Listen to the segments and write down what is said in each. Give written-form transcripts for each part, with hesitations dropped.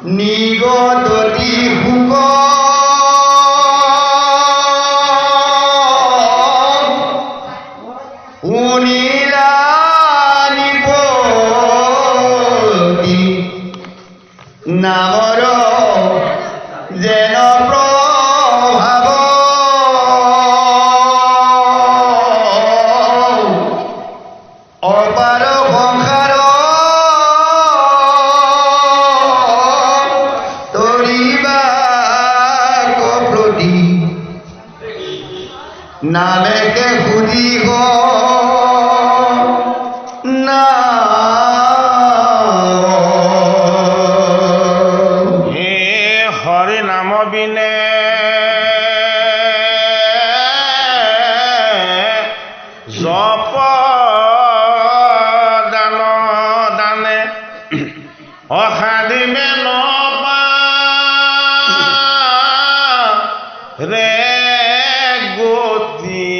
নিগদতি সুখ উনিলানিপতি নামৰ যেন প্ৰভাৱ অপাৰ সংসাৰ তৰিবা কপ্ৰতি নামেকে সুধিব না হে হৰি নাম বিনে জপ দান দানে অসাধিবে নপা ৰে গতি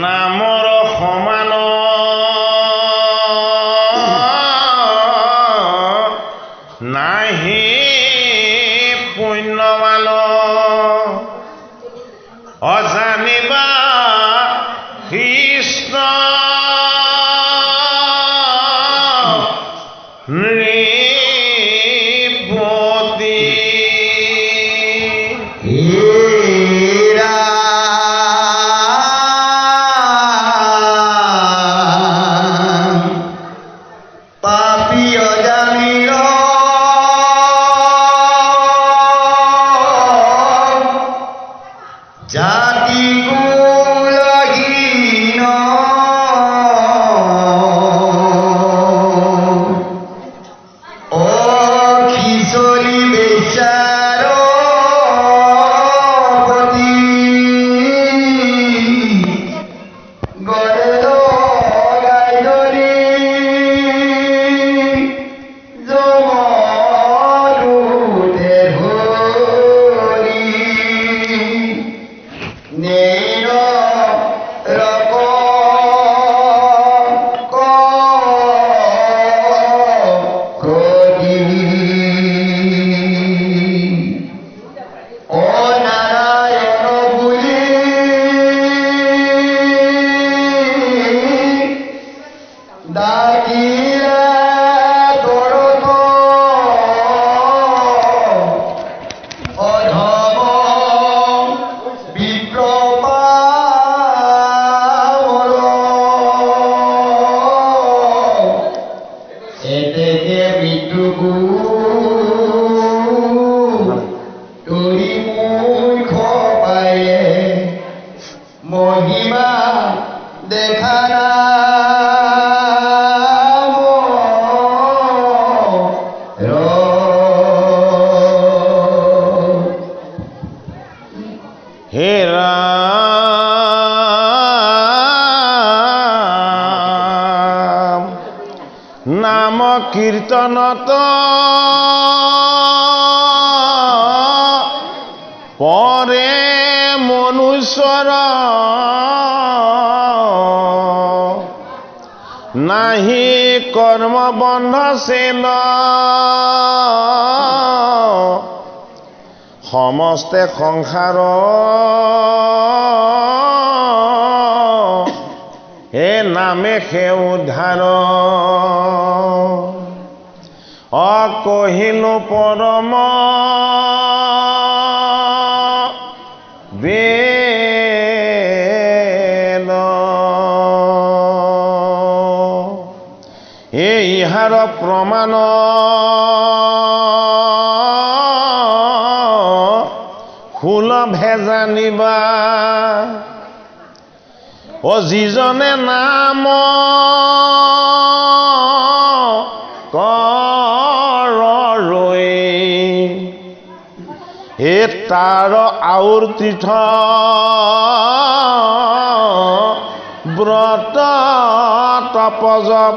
নামৰ সমান নাহি পুণ্যৱান অজানিবা কৃষ্ণ নৃপতি পাপী অজামিল জাতি কুলহীন অখিচৰি বেচাৰ পতি গলে গাইদৰি জমদূতে ধৰি নেৰ ৰক ক্ৰদি অ নাৰায়ণ বুলি ডাকিলে দৰদ অধম বিপ্ৰপাৱল এতেকে মৃত্যুকো তৰি মুখ পায়ে মহিমা দেখা নাম হে ৰাম নাম কীৰ্তনত পৰে মনুষ্যৰ নাহি কৰ্ম বন্ধ চেল সমস্তে সংসাৰ হে নামে সে উদ্ধাৰ অকহিলো পৰম বেদ এই ইহাৰ প্ৰমাণ সুলভে জানিবা ও যিজনে নাম কৰৈ হে তাৰ আউৰ তীৰ্থ ব্ৰত তপজপ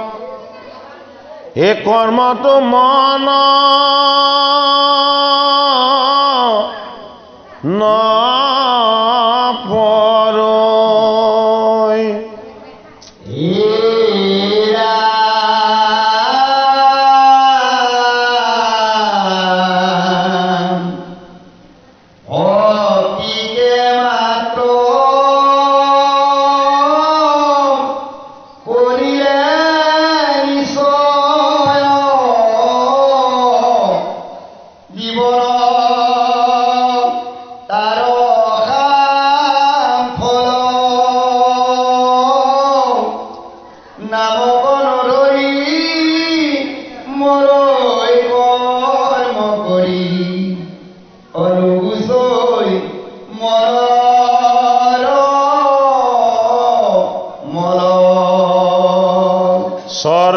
হে কৰ্মটো মন নপৰৈ হে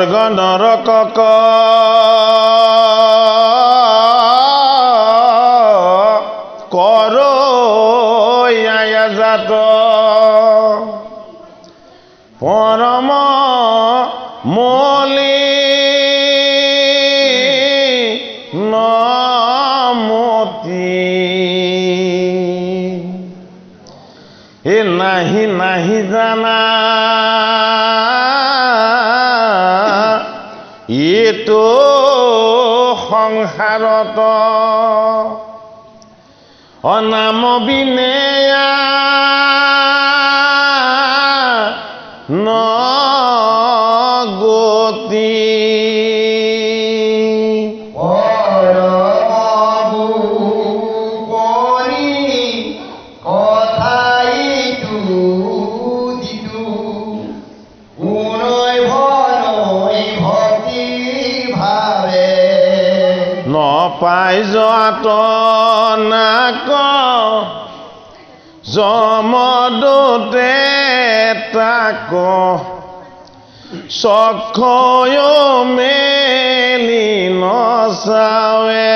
স্বৰ্গ নৰকক কৰয়াজাত পৰম মলি নমতি এ নাহি নাহি জানা এইটো সংসাৰত অনাম বিনেয়া নগতি নপাই যোৱাত নাক জমদূতে তাক চক্ষয় মেলি নচাৱে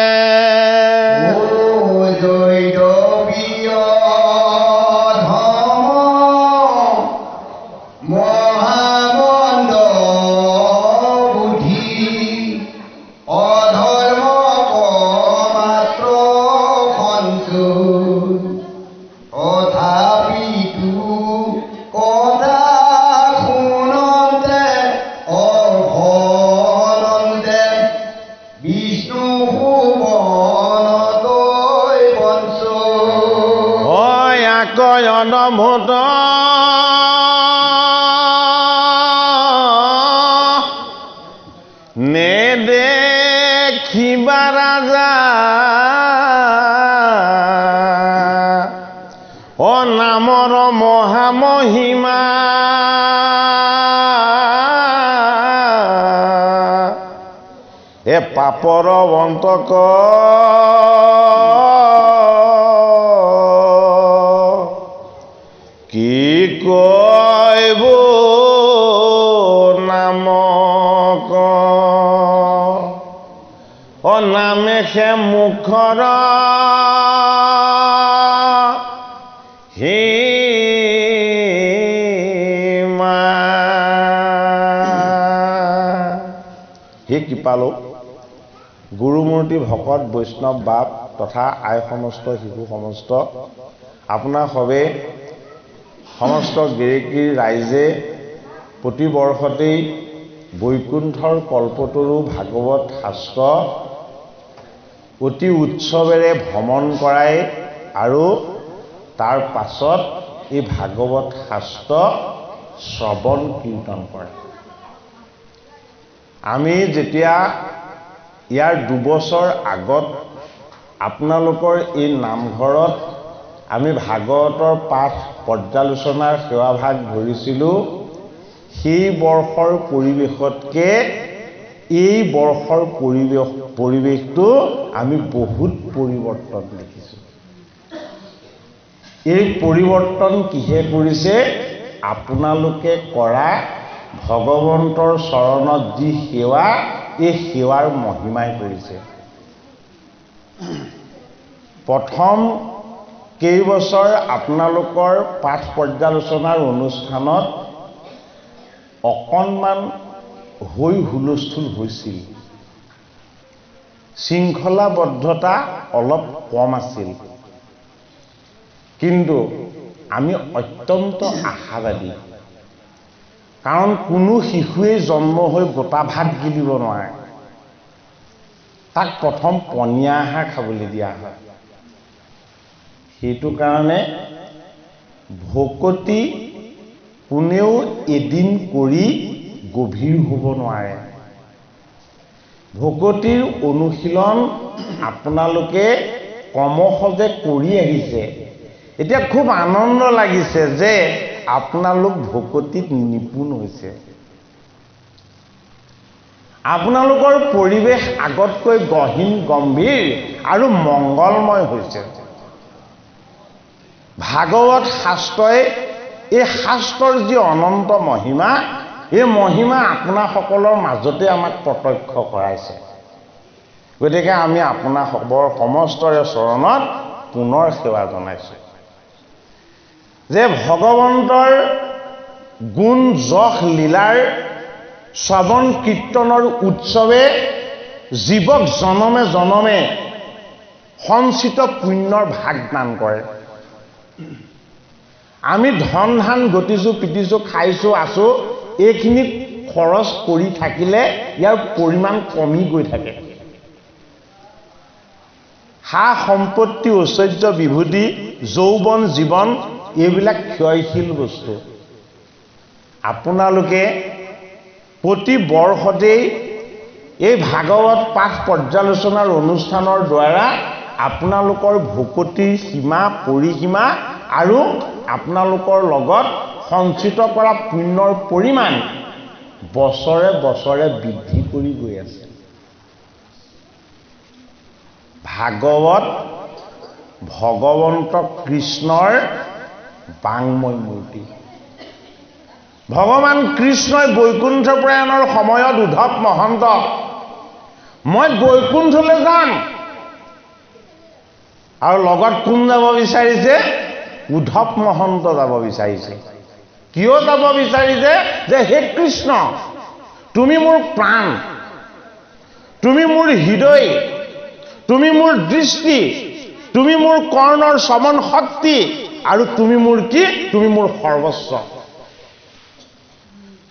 অনভূত নেদেখিবা ৰাজা অ নামৰ মহামহিমা এ পাপৰ অন্তক কি কইব নামক অ নামে সে মুখৰ হিমা হে কৃপালো গুৰুমূৰ্তি ভকত বৈষ্ণৱ বাপ তথা আই সমস্ত শিশু সমস্ত আপোনাৰ সবে সমস্ত গিৰিকীৰ ৰাইজে প্ৰতি বৰ্ষতেই বৈকুণ্ঠৰ কল্পতৰু ভাগৱত শাস্ত্ৰ অতি উৎসৱেৰে ভ্ৰমণ কৰায় আৰু তাৰ পাছত এই ভাগৱত শাস্ত্ৰ শ্ৰৱণ কীৰ্তন কৰে। আমি যেতিয়া ইয়াৰ 2 বছৰ আগত আপোনালোকৰ এই নামঘৰত আমি ভাগৱতৰ পাঠ পৰ্যালোচনাৰ সেৱাভাগ ধৰিছিলোঁ, সেই বৰ্ষৰ পৰিৱেশতকে এই বৰ্ষৰ পৰিৱেশটো আমি বহুত পৰিৱৰ্তন দেখিছোঁ। এই পৰিৱৰ্তন কিহে কৰিছে? আপোনালোকে কৰা ভগৱন্তৰ চৰণত যি সেৱা, এই সেৱাৰ মহিমাই কৰিছে। প্ৰথম কেইবছৰ আপোনালোকৰ পাঠ পৰ্যালোচনাৰ অনুষ্ঠানত অকণমান হৈ হুলস্থুল হৈছিল, শৃংখলাবদ্ধতা অলপ কম আছিল, কিন্তু আমি অত্যন্ত আশাবাদী। কাৰণ কোনো শিশুৱে জন্ম হৈ গোটা ভাত গিলিব নোৱাৰে, তাক প্ৰথম পনীয়া আহাৰ খাবলৈ দিয়া হয়। সেইটো কাৰণে ভকতি কোনেও এদিন কৰি গভীৰ হ'ব নোৱাৰে। ভকতিৰ অনুশীলন আপোনালোকে ক্ৰমশঃ কৰি আহিছে। এতিয়া খুব আনন্দ লাগিছে যে আপোনালোক ভকতিত নিপুণ হৈছে। আপোনালোকৰ পৰিৱেশ আগতকৈ গহীন গম্ভীৰ আৰু মংগলময় হৈছে। ভাগৱত শাস্ত্ৰই এই শাস্ত্ৰৰ যি অনন্ত মহিমা, এই মহিমা আপোনাসকলৰ মাজতে আমাক প্ৰত্যক্ষ কৰাইছে। গতিকে আমি আপোনাসৱৰ সমস্তৰে চৰণত পুনৰ সেৱা জনাইছোঁ যে ভগৱন্তৰ গুণ যশ লীলাৰ শ্ৰৱণ কীৰ্তনৰ উৎসৱে জীৱক জনমে জনমে সঞ্চিত পুণ্যৰ ভাগ দান কৰে। আমি ধন ধান গতিছোঁ পিটিছোঁ খাইছোঁ আছোঁ, এইখিনি খৰচ কৰি থাকিলে ইয়াৰ পৰিমাণ কমি গৈ থাকে। সা সম্পত্তি ঐশ্বৰ্য বিভূতি যৌৱন জীৱন এইবিলাক ক্ষয়শীল বস্তু। আপোনালোকে প্ৰতি বৰ্ষতেই এই ভাগৱত পাঠ পৰ্যালোচনাৰ অনুষ্ঠানৰ দ্বাৰা আপোনালোকৰ ভকতিৰ সীমা পৰিসীমা আৰু আপোনালোকৰ লগত সঞ্চিত কৰা পুণ্যৰ পৰিমাণ বছৰে বছৰে বৃদ্ধি কৰি গৈ আছে। ভাগৱত ভগৱন্ত কৃষ্ণৰ বাংময় মূৰ্তি। ভগৱান কৃষ্ণই বৈকুণ্ঠ প্ৰয়াণৰ সময়ত উদ্ধৱ মহন্তক মই বৈকুণ্ঠলৈ যাম, আৰু লগত কোন যাব বিচাৰিছে? উদ্ধৱ মহন্ত যাব বিচাৰিছে। কিয় যাব বিচাৰিছে? যে হে কৃষ্ণ, তুমি মোৰ প্ৰাণ, তুমি মোৰ হৃদয়, তুমি মোৰ দৃষ্টি, তুমি মোৰ কৰ্ণৰ শ্ৰৱণ শক্তি, আৰু তুমি মোৰ কি? তুমি মোৰ সৰ্বস্ব।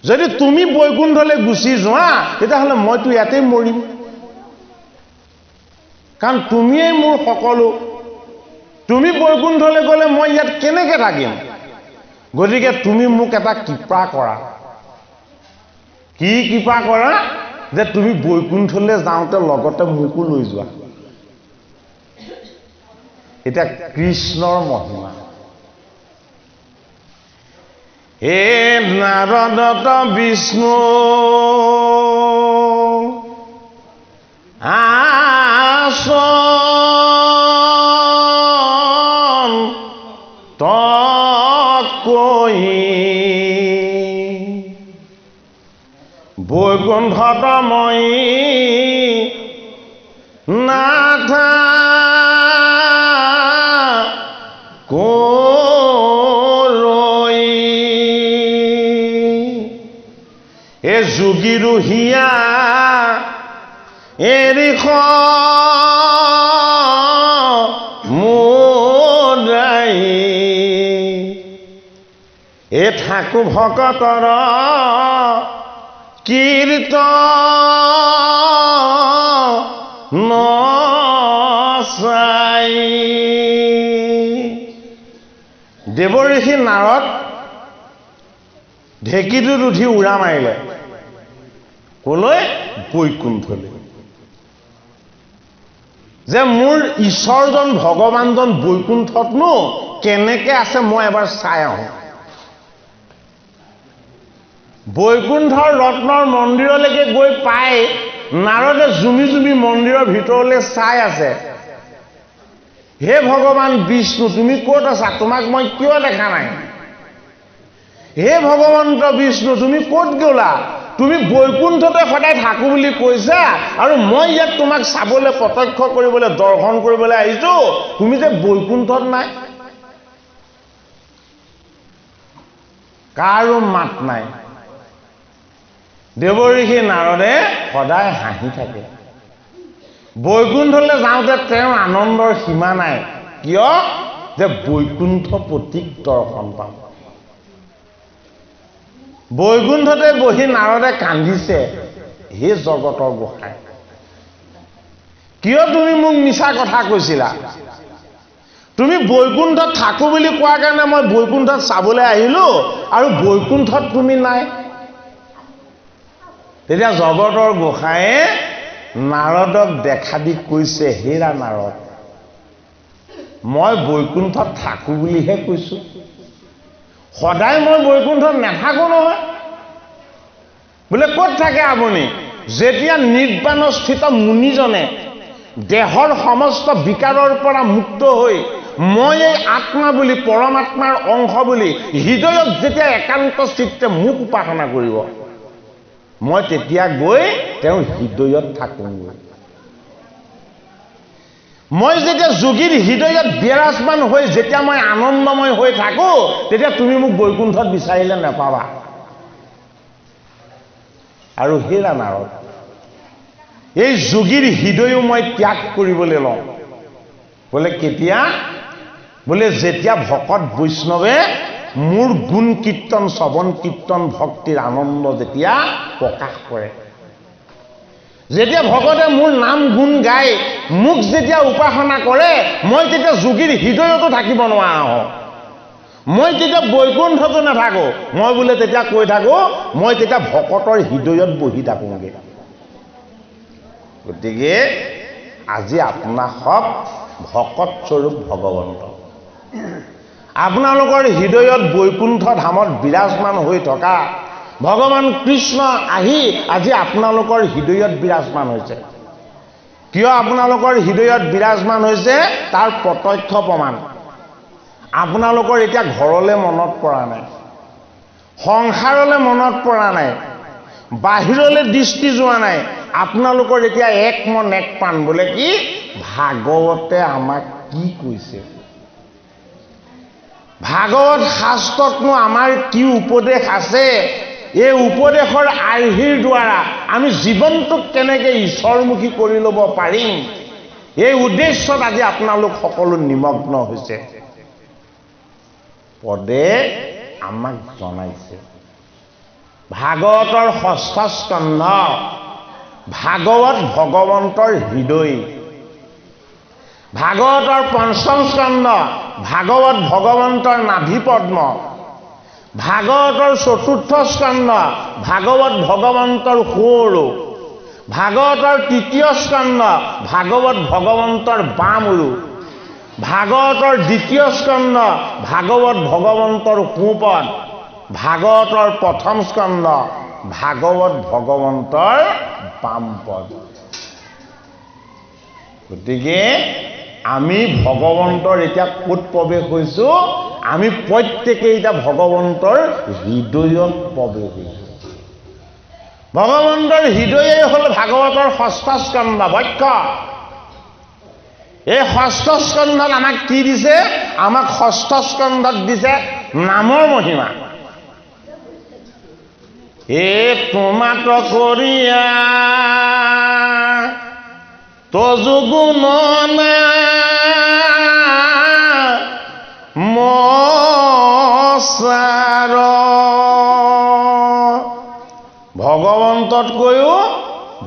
যদি তুমি বৈকুণ্ঠলৈ গুচি যোৱা তেতিয়াহ'লে মইতো ইয়াতেই মৰিম, কাৰণ তুমিয়েই মোৰ সকলো। তুমি বৈকুণ্ঠলৈ গ'লে মই ইয়াত কেনেকৈ থাকিম? গতিকে তুমি মোক এটা কৃপা কৰা। কি কৃপা কৰা? যে তুমি বৈকুণ্ঠলৈ যাওঁতে লগতে মোকো লৈ যোৱা। এতিয়া কৃষ্ণৰ মহিমা। হে নাৰদত বিষ্ণু আসন তকৈ বৈকুণ্ঠত মই নাথা যোগীৰো হিয়া এৰিখ মোদাই এ ঠাকু ভকতৰ কীৰ্তন চাই। দেৱঋষি নাৰদ ঢেঁকীটোত উঠি উৰা মাৰিলে। কলৈ? বৈকুণ্ঠলৈ। যে মোৰ ঈশ্বৰজন ভগৱানজন বৈকুণ্ঠতনো কেনেকৈ আছে মই এবাৰ চাই আহোঁ। বৈকুণ্ঠৰ ৰত্নৰ মন্দিৰলৈকে গৈ পাই নাৰদে জুমি জুমি মন্দিৰৰ ভিতৰলৈ চাই আছে। হে ভগৱান বিষ্ণু, তুমি ক'ত আছা? তোমাক মই কিয় দেখা নাই? হে ভগৱন্ত বিষ্ণু, তুমি ক'ত গ'লা? তুমি বৈকুণ্ঠতে সদায় থাকো বুলি কৈছা, আৰু মই ইয়াত তোমাক চাবলৈ প্ৰত্যক্ষ কৰিবলৈ দৰ্শন কৰিবলৈ আহিছো, তুমি যে বৈকুণ্ঠত নাই। কাৰো মাত নাই। দেৱঋষি নাৰদে সদায় হাঁহি থাকে। বৈকুণ্ঠলৈ যাওঁতে তেওঁৰ আনন্দৰ সীমা নাই। কিয়? যে বৈকুণ্ঠ প্ৰতীক দৰ্শন পাম। বৈকুণ্ঠতে বহি নাৰদে কান্দিছে, হে জগতৰ গোসাঁই, কিয় তুমি মোক মিছা কথা কৈছিলা? তুমি বৈকুণ্ঠত থাকো বুলি কোৱাৰ কাৰণে মই বৈকুণ্ঠত চাবলৈ আহিলো, আৰু বৈকুণ্ঠত তুমি নাই। তেতিয়া জগতৰ গোসাঁয়ে নাৰদক দেখা দি কৈছে, হেৰা নাৰদ, মই বৈকুণ্ঠত থাকো বুলিহে কৈছো, সদায় মই বৈকুণ্ঠত নাথাকো নহয়। বোলে ক'ত থাকে আপুনি? যেতিয়া নিৰ্বাণস্থিত মুনিজনে দেহৰ সমস্ত বিকাৰৰ পৰা মুক্ত হৈ মই এই আত্মা বুলি, পৰমাত্মাৰ অংশ বুলি হৃদয়ত যেতিয়া একান্ত চিত্তে মোক উপাসনা কৰিব, মই তেতিয়া গৈ তেওঁৰ হৃদয়ত থাকোঁগৈ। মই যেতিয়া যোগীৰ হৃদয়ত বিৰাজমান হৈ যেতিয়া মই আনন্দময় হৈ থাকোঁ, তেতিয়া তুমি মোক বৈকুণ্ঠত বিচাৰিলে নাপাবা। আৰু হেৰা নাৰদ, এই যোগীৰ হৃদয়ো মই ত্যাগ কৰিবলৈ লওঁ। বোলে কেতিয়া? বোলে যেতিয়া ভকত বৈষ্ণৱে মোৰ গুণ কীৰ্তন, শ্ৰৱণ কীৰ্তন, ভক্তিৰ আনন্দ যেতিয়া প্ৰকাশ কৰে, যেতিয়া ভকতে মোৰ নাম গুণ গাই মোক যেতিয়া উপাসনা কৰে, মই তেতিয়া যোগীৰ হৃদয়তো থাকিব নোৱাৰা হওঁ। মই তেতিয়া বৈকুণ্ঠতো নাথাকো, মই বোলে তেতিয়া কৈ থাকো, মই তেতিয়া ভকতৰ হৃদয়ত বহি থাকোঁগৈ। গতিকে আজি আপোনাক ভকত স্বৰূপ ভগৱন্ত, আপোনালোকৰ হৃদয়ত বৈকুণ্ঠ ধামত বিৰাজমান হৈ থকা ভগৱান কৃষ্ণ আহি আজি আপোনালোকৰ হৃদয়ত বিৰাজমান হৈছে। কিয় আপোনালোকৰ হৃদয়ত বিৰাজমান হৈছে তাৰ প্ৰত্যক্ষ প্ৰমাণ। আপোনালোকৰ এতিয়া ঘৰলৈ মনত পৰা নাই, সংসাৰলৈ মনত পৰা নাই, বাহিৰলৈ দৃষ্টি যোৱা নাই। আপোনালোকৰ এতিয়া এক মন এক প্ৰাণ। বোলে কি? ভাগৱতে আমাক কি কৈছে, ভাগৱত শাস্ত্ৰতনো আমাৰ কি উপদেশ আছে, এই উপদেশৰ আৰ্হিৰ দ্বাৰা আমি জীৱনটোক কেনেকৈ ঈশ্বৰমুখী কৰি ল'ব পাৰিম, এই উদ্দেশ্যত আজি আপোনালোক সকলো নিমগ্ন হৈছে। পদে আমাক জনাইছে। ভাগৱতৰ ষষ্ঠ স্কন্ধ, ভাগৱত ভগৱন্তৰ হৃদয়। ভাগৱতৰ পঞ্চম স্কন্ধ, ভাগৱত ভগৱন্তৰ নাভি পদ্ম। ভাগৱতৰ চতুৰ্থ স্কন্ধ, ভাগৱত ভগৱন্তৰ সোঁৰু। ভাগৱতৰ তৃতীয় স্কন্ধ, ভাগৱত ভগৱন্তৰ বামৰু। ভাগৱতৰ দ্বিতীয় স্কন্ধ, ভাগৱত ভগৱন্তৰ সোঁপদ। ভাগৱতৰ প্ৰথম স্কন্ধ, ভাগৱত ভগৱন্তৰ বামপদ। গতিকে আমি ভগৱন্তৰ এতিয়া ক'ত প্ৰৱেশ হৈছোঁ? আমি প্ৰত্যেকেই এতিয়া ভগৱন্তৰ হৃদয়ত প্ৰৱেশ হৈছোঁ। ভগৱন্তৰ হৃদয়েই হ'ল ভাগৱতৰ ষষ্ঠ স্কন্ধ বক্ষ। এই ষষ্ঠ স্কন্ধত আমাক কি দিছে? আমাক ষষ্ঠ স্কন্ধত দিছে নামৰ মহিমা। এ তোমাত কৰিয়া তজু গুণনা মচাৰ। ভগৱন্ততকৈও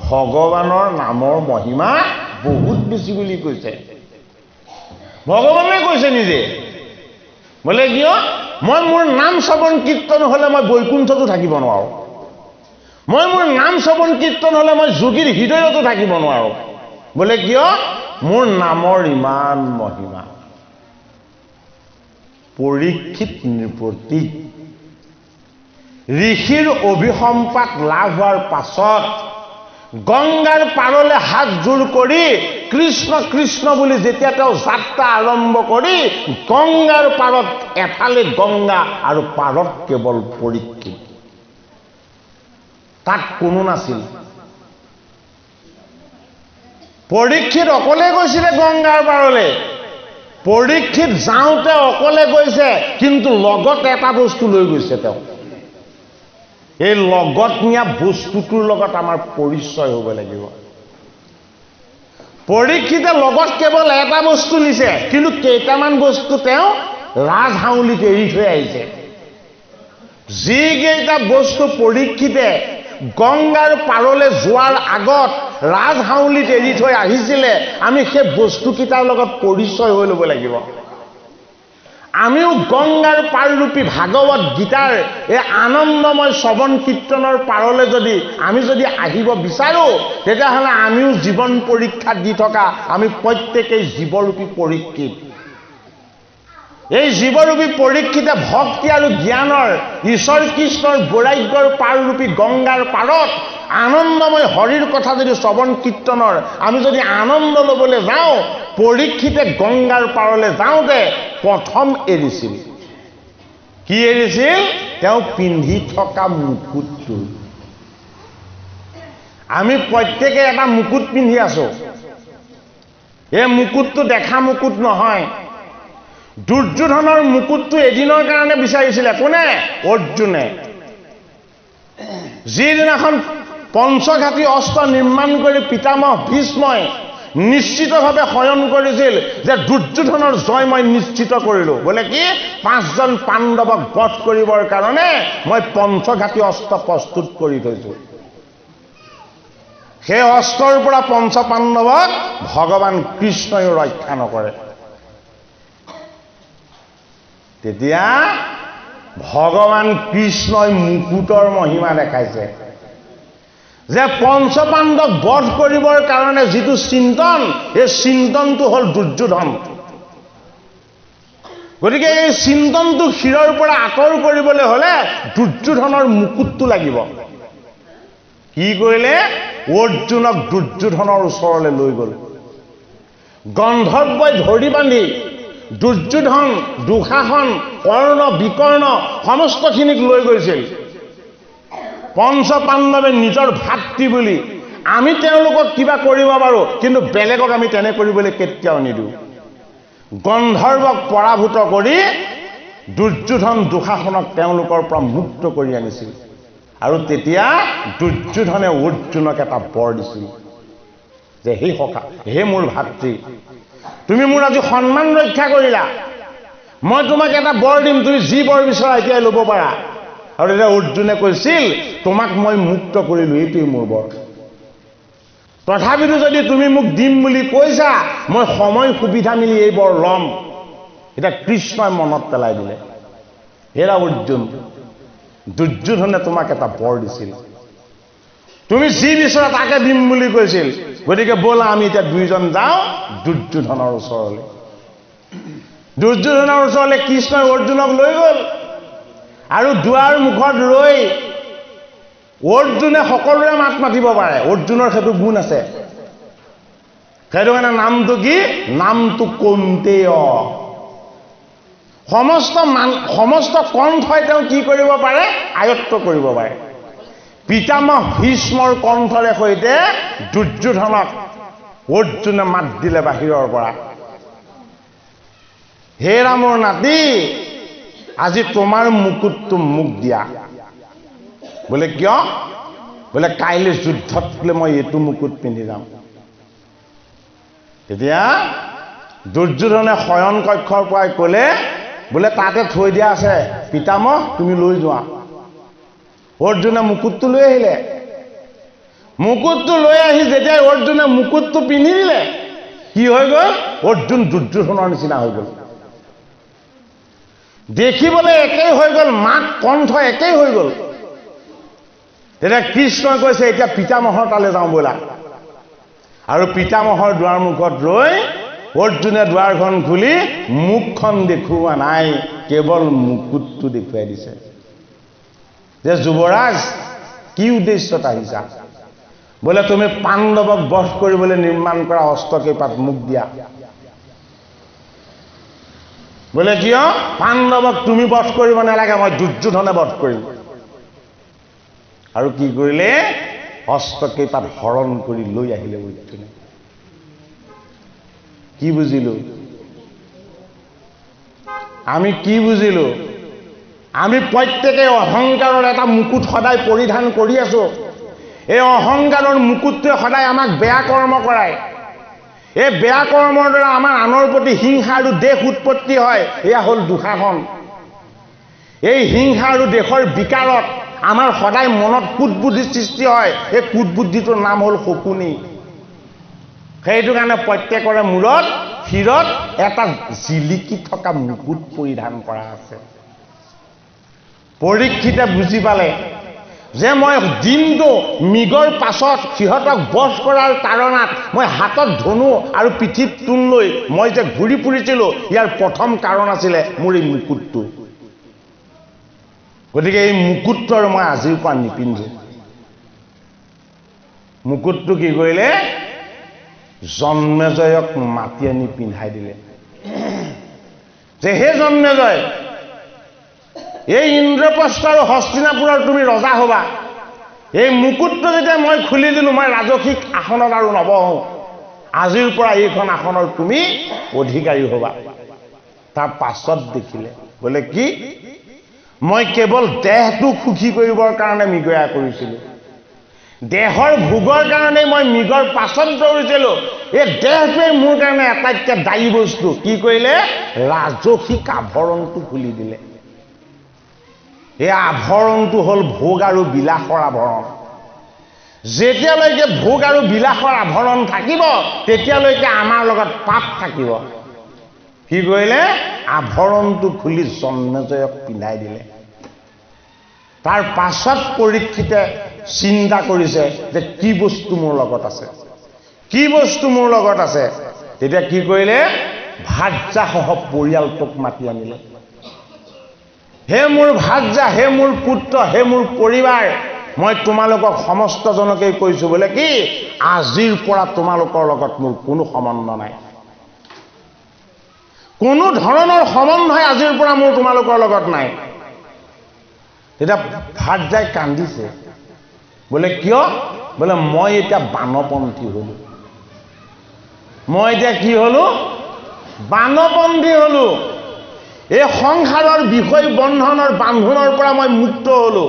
ভগৱানৰ নামৰ মহিমা বহুত বেছি বুলি কৈছে। ভগৱানে কৈছে নিজে। বোলে কিয়? মই মোৰ নাম শ্ৰৱণ কীৰ্তন হ'লে মই বৈকুণ্ঠতো থাকিব নোৱাৰোঁ, মই মোৰ নাম শ্ৰৱণ কীৰ্তন হ'লে মই যোগীৰ হৃদয়তো থাকিব নোৱাৰোঁ। বোলে কিয়? মোৰ নামৰ ইমান মহিমা। পৰীক্ষিত নৃপতি ঋষিৰ অভিসম্পাত লাভ হোৱাৰ পাছত গংগাৰ পাৰলৈ হাত জোৰ কৰি কৃষ্ণ কৃষ্ণ বুলি যেতিয়া তেওঁ যাত্ৰা আৰম্ভ কৰি গংগাৰ পাৰত, এফালে গংগা আৰু পাৰত কেৱল পৰীক্ষিত, তাত কোনো নাছিল। পৰীক্ষিত অকলে গৈছিলে গংগাৰ পাৰলৈ। পৰীক্ষিত যাওঁতে অকলে গৈছে, কিন্তু লগত এটা বস্তু লৈ গৈছে তেওঁ। এই লগত নিয়া বস্তুটোৰ লগত আমাৰ পৰিচয় হ'ব লাগিব। পৰীক্ষিতে লগত কেৱল এটা বস্তু নিছে, কিন্তু কেইটামান বস্তু তেওঁ ৰাজহাউলিত এৰি থৈ আহিছে। যিকেইটা বস্তু পৰীক্ষিতে গংগাৰ পাৰলৈ যোৱাৰ আগত ৰাজহাউলিত এৰি থৈ আহিছিলে, আমি সেই বস্তুকেইটাৰ লগত পৰিচয় হৈ ল'ব লাগিব। আমিও গংগাৰ পাৰৰূপী ভাগৱত গীতাৰ এই আনন্দময় শ্ৰৱণ কীৰ্তনৰ পাৰলৈ আমি যদি আহিব বিচাৰোঁ, তেতিয়াহ'লে আমিও জীৱন পৰীক্ষা দি থকা আমি প্ৰত্যেকেই জীৱৰূপী পৰীক্ষিত। এই জীৱৰূপী পৰীক্ষিতে ভক্তি আৰু জ্ঞানৰ ঈশ্বৰ কৃষ্ণৰ বৈৰাগ্যৰ পাৰৰূপী গংগাৰ পাৰত আনন্দময় হৰিৰ কথা যদি শ্ৰৱণ কীৰ্তনৰ আমি যদি আনন্দ ল'বলৈ যাওঁ, পৰীক্ষিতে গংগাৰ পাৰলৈ যাওঁতে প্ৰথম এৰিছিল। কি এৰিছিল? তেওঁ পিন্ধি থকা মুকুটটো। আমি প্ৰত্যেকে এটা মুকুট পিন্ধি আছো। এই মুকুটটো দেখা মুকুট নহয়। দুৰ্যোধনৰ মুকুটটো এদিনৰ কাৰণে বিচাৰিছিলে। কোনে? অৰ্জুনে। যিদিনাখন পঞ্চঘাতী অস্ত্ৰ নিৰ্মাণ কৰি পিতামহ ভীষ্মই নিশ্চিতভাৱে শয়ন কৰিছিল যে দুৰ্যোধনৰ জয় মই নিশ্চিত কৰিলো। বোলে কি? 5জন পাণ্ডৱক বধ কৰিবৰ কাৰণে মই পঞ্চঘাতী অস্ত্ৰ প্ৰস্তুত কৰি থৈছো। সেই অস্ত্ৰৰ পৰা পঞ্চ পাণ্ডৱক ভগৱান কৃষ্ণই ৰক্ষা নকৰে। তেতিয়া ভগৱান কৃষ্ণই মুকুটৰ মহিমা দেখাইছে যে পঞ্চ পাণ্ডৱক বধ কৰিবৰ কাৰণে যিটো চিন্তন, এই চিন্তনটো হ'ল দুৰ্যোধন। গতিকে এই চিন্তনটো শিৰৰ পৰা আঁতৰ কৰিবলৈ হ'লে দুৰ্যোধনৰ মুকুটটো লাগিব। কি কৰিলে? অৰ্জুনক দুৰ্যোধনৰ ওচৰলৈ লৈ গ'ল। গন্ধৰ্বই ধৰি বান্ধি দুৰ্যোধন, দুঃশাসন, কৰ্ণ, বিকৰ্ণ সমস্তখিনিক লৈ গৈছিল। পঞ্চ পাণ্ডৱে নিজৰ ভাতৃ বুলি আমি তেওঁলোকক কিবা কৰিব পাৰোঁ, কিন্তু বেলেগক আমি তেনে কৰিবলৈ কেতিয়াও নিদিওঁ। গন্ধৰ্বক পৰাভূত কৰি দুৰ্যোধন, দুঃশাসনক তেওঁলোকৰ পৰা মুক্ত কৰি আনিছিল। আৰু তেতিয়া দুৰ্যোধনে অৰ্জুনক এটা বৰ দিছিল যে হে সখা, হে মোৰ ভাতৃ, তুমি মোৰ আজি সন্মান ৰক্ষা কৰিলা, মই তোমাক এটা বৰ দিম, তুমি যি বৰ বিচৰা এতিয়াই ল'ব পাৰা। আৰু তেতিয়া অৰ্জুনে কৈছিল তোমাক মই মুক্ত কৰিলো, এইটোৱেই মোৰ বৰ। তথাপিতো যদি তুমি মোক দিম বুলি কৈছা, মই সময় সুবিধা মিলি এই বৰ ল'ম। এতিয়া কৃষ্ণই মনত পেলাই দিলে, হেৰা অৰ্জুন, দুৰ্যোধনে তোমাক এটা বৰ দিছিল, তুমি যি বিচৰা তাকে দিম বুলি কৈছিল। গতিকে ব'লা আমি এতিয়া দুইজন যাওঁ দুৰ্যোধনৰ ওচৰলৈ। দুৰ্যোধনৰ ওচৰলৈ কৃষ্ণই অৰ্জুনক লৈ গ'ল আৰু দুৱাৰ মুখত ৰৈ অৰ্জুনে সকলোৰে মাত মাতিব পাৰে। অৰ্জুনৰ সেইটো গুণ আছে। সেইটো কাৰণে নামটো কি? নামটো কৌন্তেয়। সমস্ত কণ্ঠই তেওঁ কি কৰিব পাৰে? আয়ত্ত কৰিব পাৰে। পিতামহ ভীষ্মৰ কণ্ঠৰে সৈতে দুৰ্যোধনক অৰ্জুনে মাত দিলে বাহিৰৰ পৰা, হে ৰামৰ নাতি, আজি তোমাৰ মুকুটটো মোক দিয়া। বোলে কিয়? বোলে কাইলৈ যুদ্ধত বোলে মই এইটো মুকুট পিন্ধি যাম। তেতিয়া দুৰ্যোধনে শয়ন কক্ষৰ পৰাই ক'লে, বোলে তাতে থৈ দিয়া আছে, পিতামহ তুমি লৈ যোৱা। অৰ্জুনে মুকুটটো লৈ আহিলে। মুকুটটো লৈ আহি যেতিয়া অৰ্জুনে মুকুটটো পিন্ধি দিলে, কি হৈ গ'ল? অৰ্জুন দুৰ্যোধনৰ নিচিনা হৈ গ'ল। দেখিবলৈ একেই হৈ গ'ল, মাত কণ্ঠ একেই হৈ গ'ল। তেতিয়া কৃষ্ণই কৈছে এতিয়া পিতামহৰ তালৈ যাওঁ ব'লা। আৰু পিতামহৰ দুৱাৰ মুখত ৰৈ অৰ্জুনে দুৱাৰখন খুলি মুখখন দেখুওৱা নাই, কেৱল মুকুটটো দেখুৱাই দিছে যে যুৱৰাজ, কি উদ্দেশ্যত আহিছা? বোলে তুমি পাণ্ডৱক বধ কৰিবলৈ নিৰ্মাণ কৰা অস্ত্ৰকেইপাত মোক দিয়া। বোলে কিয়? পাণ্ডৱক তুমি বধ কৰিব নালাগে, মই দুৰ্যোধনে বধ কৰিম। আৰু কি কৰিলে? অস্ত্ৰকেইপাত হৰণ কৰি লৈ আহিলে অৰ্জুনে। কি বুজিলো? আমি কি বুজিলো? আমি প্ৰত্যেকে অহংকাৰৰ এটা মুকুট সদায় পৰিধান কৰি আছো। এই অহংকাৰৰ মুকুটটোৱে সদায় আমাক বেয়া কৰ্ম কৰায়। এই বেয়া কৰ্মৰ দ্বাৰা আমাৰ আনৰ প্ৰতি হিংসা আৰু দেশ উৎপত্তি হয়। এয়া হ'ল দুঃশাসন। এই হিংসা আৰু দেশৰ বিকাৰত আমাৰ সদায় মনত কুটবুদ্ধি সৃষ্টি হয়। এই কুটবুদ্ধিটোৰ নাম হ'ল শকুনি। সেইটো কাৰণে প্ৰত্যেকৰে মূৰত, শিৰত এটা জিলিকি থকা মুকুট পৰিধান কৰা আছে। পৰীক্ষিতে বুজি পালে যে মই দিনটো মৃগৰ পাছত সিহঁতক বধ কৰাৰ তাৰণাত মই হাতত ধনু আৰু পিঠিত তোল লৈ মই যে ঘূৰি ফুৰিছিলোঁ, ইয়াৰ প্ৰথম কাৰণ আছিলে মোৰ এই মুকুটটো। গতিকে এই মুকুটটো আৰু মই আজিৰ পৰা নিপিন্ধো। মুকুটটো কি কৰিলে? জন্মেজয়ক মাতি আনি পিন্ধাই দিলে যে হে জন্মেজয়, এই ইন্দ্ৰপ্ৰস্থ আৰু হস্তিনাপুৰৰ তুমি ৰজা হবা। এই মুকুটটো যেতিয়া মই খুলি দিলো, মই ৰাজসিক আসনত আৰু নবহো, আজিৰ পৰা এইখন আসনৰ তুমি অধিকাৰী হবা। তাৰ পাছত দেখিলে বোলে কি, মই কেৱল দেহটো সুখী কৰিবৰ কাৰণে মৃগয়া কৰিছিলো, দেহৰ ভোগৰ কাৰণে মই মৃগৰ পাছত দৌৰিছিলো। এই দেহটোৱে মোৰ কাৰণে আটাইতকৈ দায়ী বস্তু। কি কৰিলে? ৰাজসিক আভৰণটো খুলি দিলে। এই আভৰণটো হ'ল ভোগ আৰু বিলাসৰ আভৰণ। যেতিয়ালৈকে ভোগ আৰু বিলাসৰ আভৰণ থাকিব, তেতিয়ালৈকে আমাৰ লগত পাপ থাকিব। কি কৰিলে? আভৰণটো খুলি জন্মেজয়ক পিন্ধাই দিলে। তাৰ পাছত পৰীক্ষিতে চিন্তা কৰিছে যে কি বস্তু মোৰ লগত আছে, কি বস্তু মোৰ লগত আছে। তেতিয়া কি কৰিলে? ভাৰ্যাসহ পৰিয়ালটোক মাতি আনিলে। হে মোৰ ভাৰ্যা, হে মোৰ পুত্ৰ, হে মোৰ পৰিবাৰ, মই তোমালোকক সমস্তজনকেই কৈছো বোলে কি, আজিৰ পৰা তোমালোকৰ লগত মোৰ কোনো সম্বন্ধ নাই, কোনো ধৰণৰ সম্বন্ধই আজিৰ পৰা মোৰ তোমালোকৰ লগত নাই। তেতিয়া ভাৰ্যাই কান্দিছে। বোলে কিয়? বোলে মই এতিয়া বানপন্থী হলো, মই এতিয়া কি হলো? বানপন্থী হলো। এই সংসাৰৰ বিষয় বন্ধনৰ বান্ধোনৰ পৰা মই মুক্ত হলো।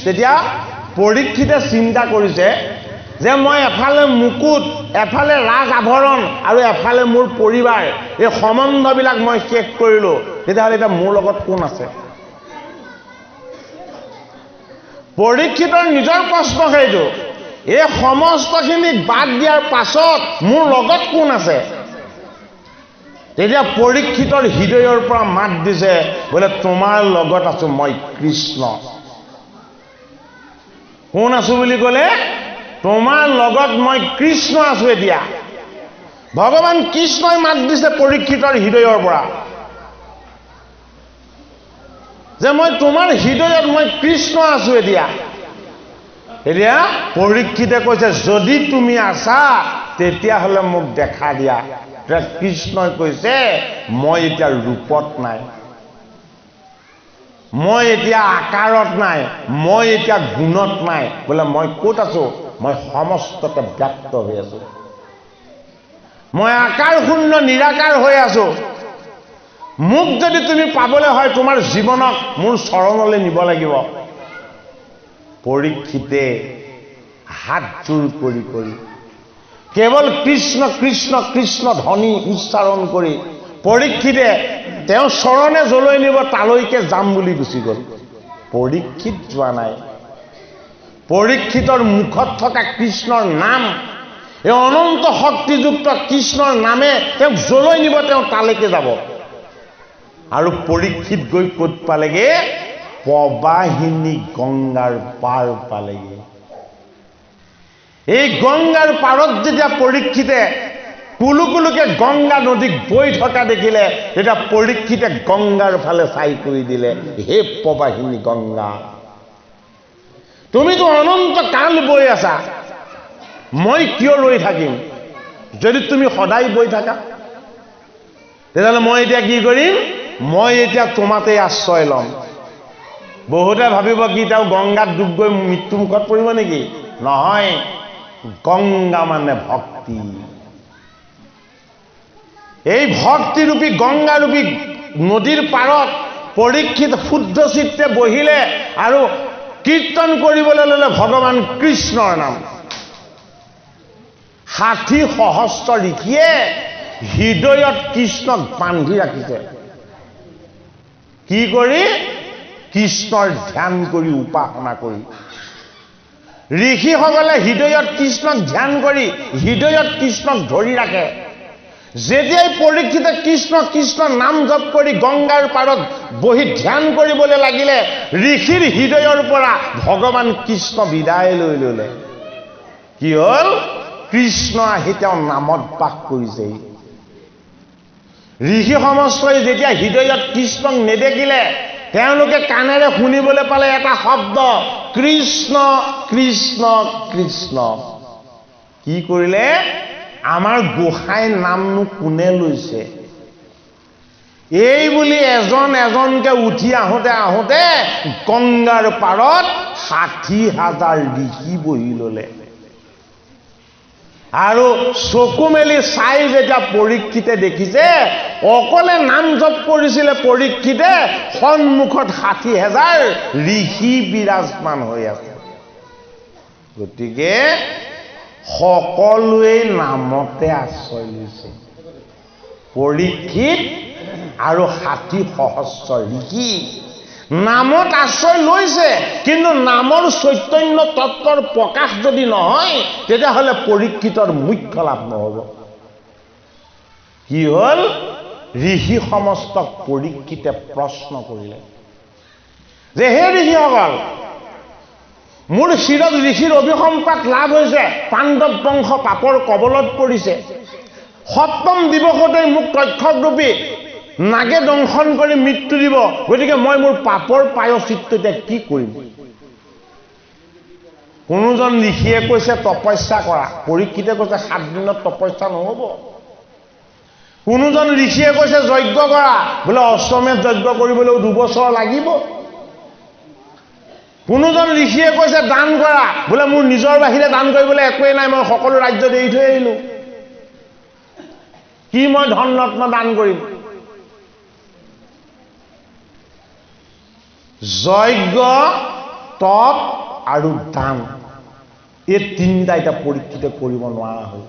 তেতিয়া পৰীক্ষিতে চিন্তা কৰিছে যে মই এফালে মুকুট, এফালে ৰাজ আভৰণ আৰু এফালে মোৰ পৰিবাৰ, এই সম্বন্ধবিলাক মই শেষ কৰিলো। তেতিয়াহ'লে এতিয়া মোৰ লগত কোন আছে? পৰীক্ষিতৰ নিজৰ প্ৰশ্ন সেইটো। এই সমস্তখিনিক বাদ দিয়াৰ পাছত মোৰ লগত কোন আছে? তেতিয়া পৰীক্ষিতৰ হৃদয়ৰ পৰা মাত দিছে, বোলে তোমাৰ লগত আছো মই কৃষ্ণ। কোন আছো বুলি ক'লে? তোমাৰ লগত মই কৃষ্ণ আছো। এতিয়া ভগৱান কৃষ্ণই মাত দিছে পৰীক্ষিতৰ হৃদয়ৰ পৰা যে মই তোমাৰ হৃদয়ত মই কৃষ্ণ আছো। এতিয়া পৰীক্ষিতে কৈছে, যদি তুমি আছা তেতিয়াহ'লে মোক দেখা দিয়া। কৃষ্ণই কৈছে, মই এতিয়া ৰূপত নাই, মই এতিয়া আকাৰত নাই, মই এতিয়া গুণত নাই। বোলে মই ক'ত আছো? মই সমস্ততে ব্যক্ত হৈ আছো, মই আকাৰ শূন্য নিৰাকাৰ হৈ আছো। মোক যদি তুমি পাবলৈ হয়, তোমাৰ জীৱনক মোৰ চৰণলৈ নিব লাগিব। পৰীক্ষিতে হাত জোৰ কৰি কৰি কেৱল কৃষ্ণ কৃষ্ণ কৃষ্ণ ধ্বনি উচ্চাৰণ কৰি পৰীক্ষিতে তেওঁ চৰণে জলৈ নিব তালৈকে যাম বুলি গুচি গ'ল। পৰীক্ষিত যোৱা নাই। পৰীক্ষিতৰ মুখত থকা কৃষ্ণৰ নাম, এই অনন্ত শক্তিযুক্ত কৃষ্ণৰ নামে তেওঁক জলৈ নিব, তেওঁ তালৈকে যাব। আৰু পৰীক্ষিত গৈ ক'ত পালেগে? প্ৰবাহিনী গংগাৰ পাৰ পালেগে। এই গংগাৰ পাৰত যেতিয়া পৰীক্ষিতে কুলুকুলুকে গংগা নদীক বৈ থকা দেখিলে, তেতিয়া পৰীক্ষিতে গংগাৰ ফালে চাই কৰি দিলে, হে প্ৰবাহিনী গংগা, তুমিতো অনন্ত কাল বৈ আছা, মই কিয় ৰৈ থাকিম? যদি তুমি সদায় বৈ থাকা, তেতিয়াহ'লে মই এতিয়া কি কৰিম? মই এতিয়া তোমাতে আশ্ৰয় ল'ম। বহুতে ভাবিব কি তেওঁ গংগাত ডুব গৈ মৃত্যুমুখত পৰিব নেকি? নহয়, গংগা মানে ভক্তি। এই ভক্তিৰূপী গংগাৰূপী নদীৰ পাৰত পৰীক্ষিত শুদ্ধ চিত্তে বহিলে আৰু কীৰ্তন কৰিবলৈ ল'লে ভগৱান কৃষ্ণৰ নাম। ৬০ সহস্ৰ ঋষিয়ে হৃদয়ত কৃষ্ণক বান্ধি ৰাখিছে। কি কৰি? কৃষ্ণৰ ধ্যান কৰি, উপাসনা কৰি। ঋষিসকলে হৃদয়ত কৃষ্ণক ধ্যান কৰি হৃদয়ত কৃষ্ণক ধৰি ৰাখে। যেতিয়াই পৰীক্ষিতে কৃষ্ণ কৃষ্ণ নাম জপ কৰি গংগাৰ পাৰত বহি ধ্যান কৰিবলৈ লাগিলে, ঋষিৰ হৃদয়ৰ পৰা ভগৱান কৃষ্ণ বিদায় লৈ ল'লে। কি হ'ল? কৃষ্ণ আহি তেওঁ নামত বাস কৰিছে। ঋষি সমস্তই যেতিয়া হৃদয়ত কৃষ্ণক নেদেখিলে, তেওঁলোকে কাণেৰে শুনিবলৈ পালে এটা শব্দ, কৃষ্ণ কৃষ্ণ কৃষ্ণ। কি কৰিলে? আমাৰ গোসাঁই নামনো কোনে লৈছে? এই বুলি এজন এজনকে উঠি আহোঁতে আহোঁতে গংগাৰ পাৰত ৬০,০০০ ঋষি বহি ল'লে। আৰু চকু মেলি চাই যেতিয়া পৰীক্ষিতে দেখিছে অকলে নাম জপ কৰিছিলে পৰীক্ষিতে, সন্মুখত ৬০,০০০ ঋষি বিৰাজমান হৈ আছে। গতিকে সকলোৱে নামতে আশ্ৰয় লৈছে। পৰীক্ষিত আৰু ৬০,০০০ ঋষি নামত আশ্ৰয় লৈছে, কিন্তু নামৰ চৈতন্য তত্ত্বৰ প্ৰকাশ যদি নহয় তেতিয়াহ'লে পৰীক্ষিতৰ মুখ্য লাভ নহ'ব। কি হ'ল? ঋষি সমস্তক পৰীক্ষিতে প্ৰশ্ন কৰিলে যে হে ঋষিসকল, মোৰ শিৰত ঋষিৰ অভিসম্পাত লাভ হৈছে, পাণ্ডৱ বংশ পাপৰ কবলত পৰিছে, সপ্তম দিৱসতেই মোক তক্ষকৰূপী নাগে দংশন কৰি মৃত্যু দিব, গতিকে মই মোৰ পাপৰ প্ৰায়শ্চিত্ত এতিয়া কি কৰিম? কোনোজন ঋষিয়ে কৈছে তপস্যা কৰা, পৰীক্ষিতে কৈছে ৭ দিনত তপস্যা নহ'ব। কোনোজন ঋষিয়ে কৈছে যজ্ঞ কৰা, বোলে অশ্বমেধ যজ্ঞ কৰিবলৈ ২ বছৰ লাগিব। কোনোজন ঋষিয়ে কৈছে দান কৰা, বোলে মোৰ নিজৰ বাহিৰে দান কৰিবলৈ একোৱেই নাই, মই সকলো ৰাজ্যত এৰি থৈ আহিলোঁ, কি মই ধন ৰত্ন দান কৰিম? যজ্ঞ, তপ আৰু দান, এই তিনিটা এতিয়া পৰীক্ষিতে কৰিব নোৱাৰা হ'ল।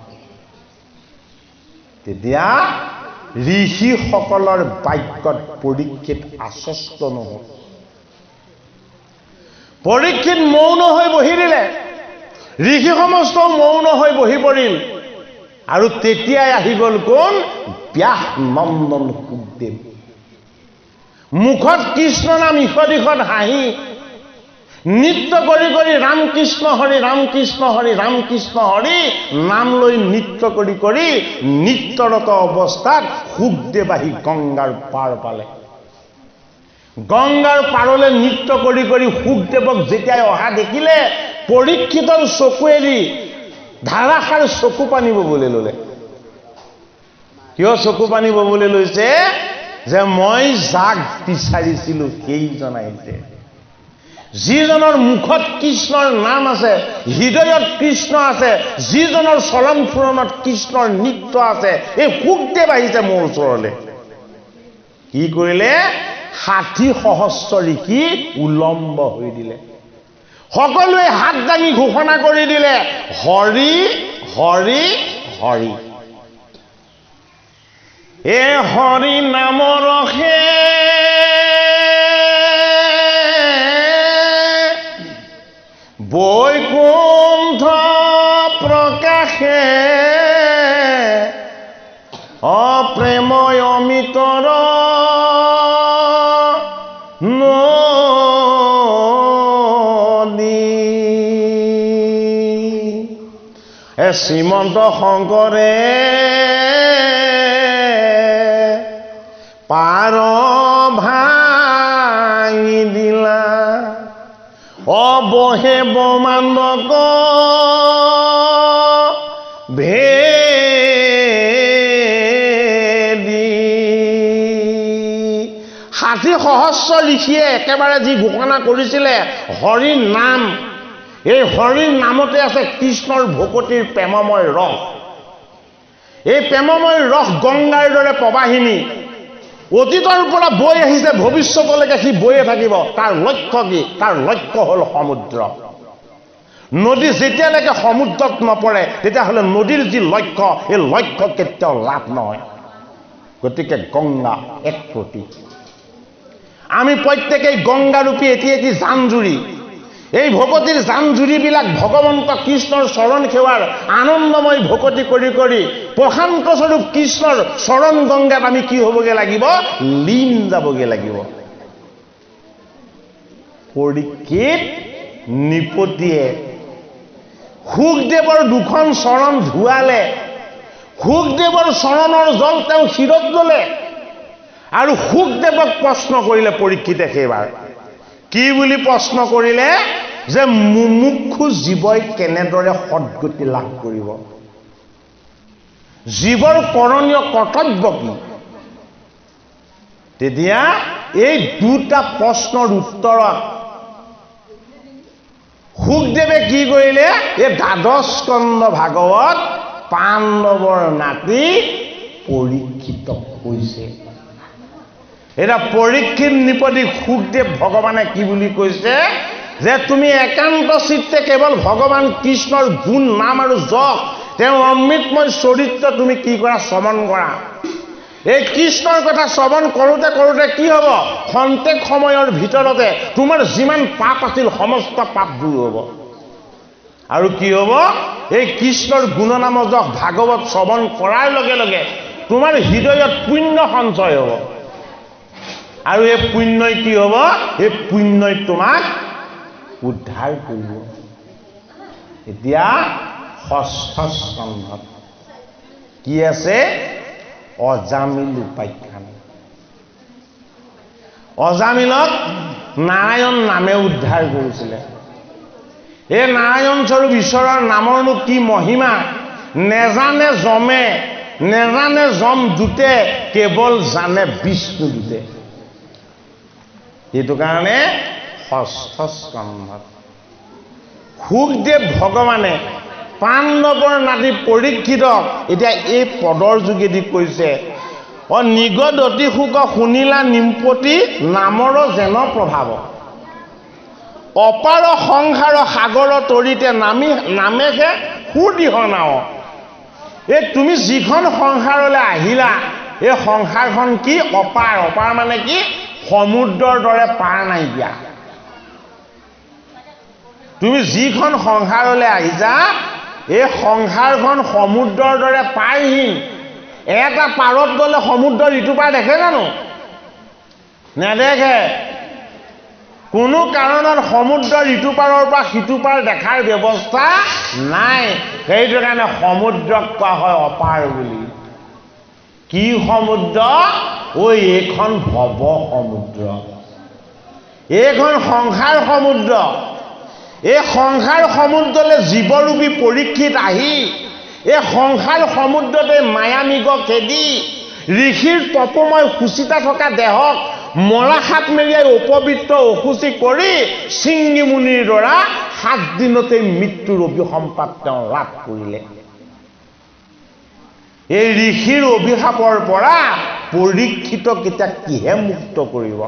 তেতিয়া ঋষিসকলৰ বাক্যত পৰীক্ষিত আশ্বস্ত নহ'ল। পৰীক্ষিত মৌন হৈ বহি দিলে, ঋষি সমস্ত মৌন হৈ বহি পৰিল। আৰু তেতিয়াই আহি গ'ল কোন? ব্যাস নন্দন শুকদেৱ। মুখত কৃষ্ণ নাম, ইষদ ইষদ হাঁহি, নৃত্য কৰি কৰি ৰাম কৃষ্ণ হৰি ৰাম কৃষ্ণ হৰি ৰাম কৃষ্ণ হৰি নাম লৈ নৃত্য কৰি কৰি নৃত্যৰত অৱস্থাত শুকদেৱ আহি গংগাৰ পাৰ পালে। গংগাৰ পাৰলৈ নৃত্য কৰি কৰি শুকদেৱক যেতিয়াই অহা দেখিলে পৰীক্ষিতৰ চকু এৰি ধাৰাসাৰ চকু পানী ববলৈ ল'লে। কিয় চকু পানী ববলৈ লৈছে? যে মই যাক বিচাৰিছিলো সেইজন আহিছে, যিজনৰ মুখত কৃষ্ণৰ নাম আছে, হৃদয়ত কৃষ্ণ আছে, যিজনৰ চলন ফুৰণত কৃষ্ণৰ নৃত্য আছে, এই শুকদেৱ আহিছে মোৰ ওচৰলৈ। কি কৰিলে? ৬০,০০০ ঋষি উলম্ব হৈ দিলে। সকলোৱে হাত দাঙি ঘোষণা কৰি দিলে হৰি হৰি হৰি। এ হৰি নামৰ ৰসে বৈকুণ্ঠ প্ৰকাশে, অপ্ৰেময় অমিতৰ নদী। শ্ৰীমন্ত শংকৰে পাৰ ভাঙি দিলা, অবহে বমানক ভেদি। ৬০,০০০ ঋষিয়ে একেবাৰে যি ঘোষণা কৰিছিলে হৰিৰ নাম, এই হৰিৰ নামতে আছে কৃষ্ণৰ ভকতিৰ প্ৰেমময় ৰস। এই প্ৰেমময় ৰস গংগাৰ দৰে প্ৰবাহিনী, অতীতৰ পৰা বৈ আহিছে, ভৱিষ্যতলৈকে সি বৈয়ে থাকিব। তাৰ লক্ষ্য কি? তাৰ লক্ষ্য হ'ল সমুদ্ৰ। নদী যেতিয়ালৈকে সমুদ্ৰত নপৰে তেতিয়াহ'লে নদীৰ যি লক্ষ্য, এই লক্ষ্য কেতিয়াও লাভ নহয়। গতিকে গংগা এক প্ৰতীক। আমি প্ৰত্যেকেই গংগাৰূপী এটি এটি জান-জুৰি, এই ভকতিৰ জান-জুৰিবিলাক ভগৱন্ত কৃষ্ণৰ চৰণ সেৱাৰ আনন্দময় ভকতি কৰি কৰি প্ৰশান্ত স্বৰূপ কৃষ্ণৰ চৰণ গংগাত আমি কি হ'বগে লাগিব? লীন যাবগে লাগিব। পৰীক্ষিত নৃপতিয়ে শুকদেৱৰ 2খন চৰণ ধুৱালে, শুকদেৱৰ চৰণৰ জল তেওঁ শিৰত ল'লে আৰু শুকদেৱক প্ৰশ্ন কৰিলে পৰীক্ষিতে। সেইবাৰ কি বুলি প্ৰশ্ন কৰিলে? যে মুমুক্ষু জীৱই কেনেদৰে সদ্গতি লাভ কৰিব, জীৱৰ কৰণীয় কৰ্তব্য কি? তেতিয়া এই দুটা প্ৰশ্নৰ উত্তৰত শুকদেৱে কি কৰিলে? এই দ্বাদশ স্কন্ধ ভাগৱত পাণ্ডৱৰ নাতি পৰীক্ষিতক কৈছে। এটা পৰীক্ষিত নিপতি শুকদেৱ ভগৱানে কি বুলি কৈছে যে তুমি একান্ত চিত্তে কেৱল ভগৱান কৃষ্ণৰ গুণ নাম আৰু যশ তেওঁৰ অমৃতময় চৰিত্ৰ তুমি কি কৰা? শ্ৰৱণ কৰা। এই কৃষ্ণৰ কথা শ্ৰৱণ কৰোঁতে কৰোঁতে কি হ'ব? খন্তেক সময়ৰ ভিতৰতে তোমাৰ যিমান পাপ আছিল সমস্ত পাপ দূৰ হ'ব। আৰু কি হ'ব? এই কৃষ্ণৰ গুণনাম যশ ভাগৱত শ্ৰৱণ কৰাৰ লগে লগে তোমাৰ হৃদয়ত পুণ্য সঞ্চয় হ'ব। আৰু এই পুণ্যই কি হ'ব? এই পুণ্যই তোমাক উদ্ধাৰ কৰিব। এতিয়া ষষ্ঠ স্কন্ধত কি আছে? অজামিল উপাখ্যান। অজামিলক নাৰায়ণ নামে উদ্ধাৰ কৰিছিলে। এই নাৰায়ণ স্বৰূপ ঈশ্বৰৰ নামৰনো কি মহিমা নেজানে যমে, নেজানে যম দূতে, কেৱল জানে বিষ্ণু দূতে। সেইটো কাৰণে ষষ্ঠ স্কন্ধত শুকদেৱ ভগৱানে পাণ্ডৱৰ নাতি পৰীক্ষিতক এতিয়া এই পদৰ যোগেদি কৈছে, নিগদ অতি শুক শুনিলা নিম্পতি নামৰ যেন প্ৰভাৱ, অপাৰ সংসাৰ সাগৰ তৰিতে নামেহে সুদিহনাও। এই তুমি যিখন সংসাৰলৈ আহিলা এই সংসাৰখন কি? অপাৰ। অপাৰ মানে কি? সমুদ্ৰৰ দৰে পাৰ নাইকিয়া। তুমি যিখন সংসাৰলৈ আহিছা এই সংসাৰখন সমুদ্ৰৰ দৰে পাৰহীন। এটা পাৰত গ'লে সমুদ্ৰৰ ইটো পাৰ দেখে জানো? নেদেখে। কোনো কাৰণত সমুদ্ৰৰ ইটো পাৰৰ পৰা সিটো পাৰ দেখাৰ ব্যৱস্থা নাই। সেইটো কাৰণে সমুদ্ৰক কোৱা হয় অপাৰ বুলি। কি সমুদ্ৰ? এইখন ভৱ সমুদ্ৰ, এইখন সংসাৰ সমুদ্ৰ। এই সংসাৰ সমুদ্ৰলৈ জীৱৰূপী পৰীক্ষিত আহি এই সংসাৰ সমুদ্ৰতে মায়ামিগ খেদি ঋষিৰ তপময় সুচিতা থকা দেহক মলাসাত মেৰিয়াই অপবিত্ৰ অসুচি কৰি শৃংগী মুনিৰ দ্বাৰা 7 দিনতে মৃত্যুৰ অভিসম্পাত তেওঁ লাভ কৰিলে। এই ঋষিৰ অভিশাপৰ পৰা পৰীক্ষিতক এতিয়া কিহে মুক্ত কৰিব?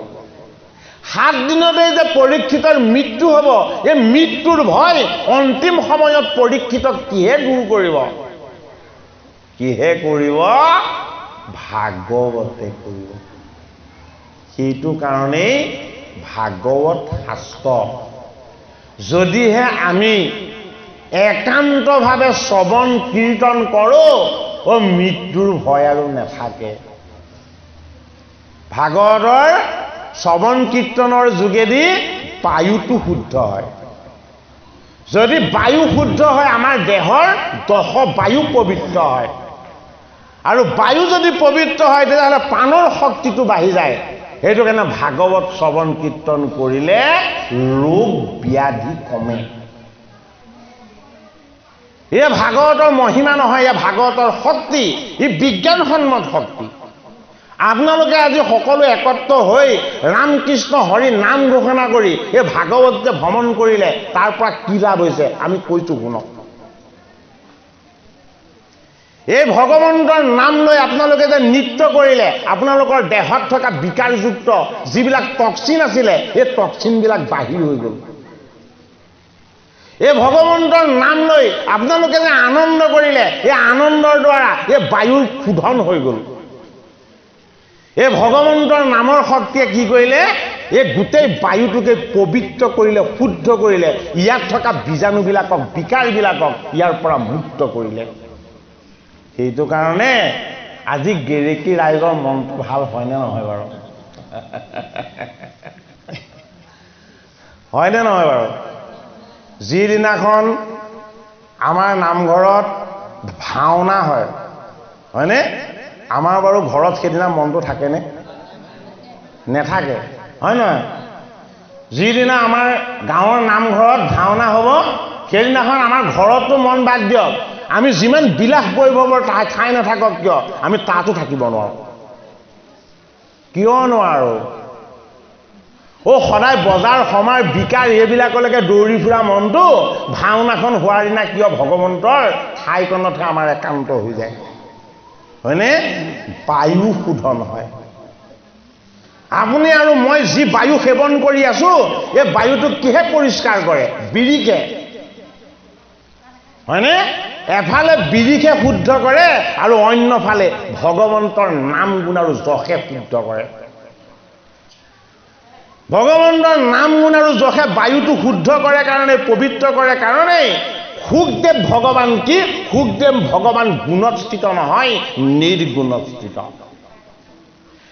7 দিনতে যে পৰীক্ষিতৰ মৃত্যু হ'ব, এই মৃত্যুৰ ভয় অন্তিম সময়ত পৰীক্ষিতক কিহে দূৰ কৰিব? কিহে কৰিব? ভাগৱতে কৰিব। সেইটো কাৰণেই ভাগৱত শাস্ত্ৰ যদিহে আমি একান্তভাৱে শ্ৰৱণ কীৰ্তন কৰোঁ মৃত্যুৰ ভয় আৰু নাথাকে। ভাগৱতৰ শ্ৰৱণ কীৰ্তনৰ যোগেদি বায়ুটো শুদ্ধ হয়। যদি বায়ু শুদ্ধ হয় আমাৰ দেহৰ 10 বায়ু পবিত্ৰ হয়। আৰু বায়ু যদি পবিত্ৰ হয় তেতিয়াহ'লে প্ৰাণৰ শক্তিটো বাঢ়ি যায়। সেইটো কাৰণে ভাগৱত শ্ৰৱণ কীৰ্তন কৰিলে ৰোগ ব্যাধি কমে। এই ভাগৱতৰ মহিমা নহয়, এই ভাগৱতৰ শক্তি, ই বিজ্ঞানসন্মত শক্তি। আপোনালোকে আজি সকলো একত্ৰ হৈ ৰামকৃষ্ণ হৰি নাম ঘোষণা কৰি এই ভাগৱত যে ভ্ৰমণ কৰিলে তাৰ পৰা কি লাভ হৈছে আমি কৈছোঁ শুনক। এই ভগৱন্তৰ নাম লৈ আপোনালোকে যে নৃত্য কৰিলে আপোনালোকৰ দেহত থকা বিকাৰযুক্ত যিবিলাক টক্সিন আছিলে এই টক্সিনবিলাক বাহিৰ হৈ গ'ল। এই ভগৱন্তৰ নাম লৈ আপোনালোকে যে আনন্দ কৰিলে এই আনন্দৰ দ্বাৰা এই বায়ুৰ শোধন হৈ গ'ল। এই ভগৱন্তৰ নামৰ শক্তিয়ে কি কৰিলে? এই গোটেই বায়ুটোকে পবিত্ৰ কৰিলে, শুদ্ধ কৰিলে, ইয়াত থকা বীজাণুবিলাকক বিকাৰবিলাকক ইয়াৰ পৰা মুক্ত কৰিলে। সেইটো কাৰণে আজি গেৰেকী ৰাইজৰ মনটো ভাল হয়নে নহয় বাৰু? হয়নে নহয় বাৰু? যিদিনাখন আমাৰ নামঘৰত ভাওনা হয়, হয়নে? আমাৰ বাৰু ঘৰত সেইদিনা মনটো থাকেনে? নেথাকে, হয় নহয়? যিদিনা আমাৰ গাঁৱৰ নামঘৰত ভাওনা হ'ব সেইদিনাখন আমাৰ ঘৰতো মন বাদ দিয়ক, আমি যিমান বিলাস বৈভৱৰ ঠাই নাথাকক কিয় আমি তাতো থাকিব নোৱাৰোঁ। কিয় নোৱাৰো সদায় বজাৰ সমাৰ বিকাৰ এইবিলাকলৈকে দৌৰি ফুৰা মনটো ভাওনাখন হোৱাৰ দিনা কিয় ভগৱন্তৰ ঠাইকণতহে আমাৰ একান্ত হৈ যায় হয়নে বায়ু শোধন হয় আপুনি আৰু মই যি বায়ু সেৱন কৰি আছো এই বায়ুটোক কিহে পৰিষ্কাৰ কৰে বিৰিকে হয়নে এফালে বিৰিকে শুদ্ধ কৰে আৰু অন্যফালে ভগৱন্তৰ নাম গুণ আৰু যশে শুদ্ধ কৰে ভগৱন্তৰ নাম গুণ আৰু যশে বায়ুটো শুদ্ধ কৰে কাৰণে পবিত্ৰ কৰে কাৰণে সুখদেৱ ভগৱান কি সুখদেৱ ভগৱান গুণত স্থিত নহয় নিৰ্গুণত স্থিত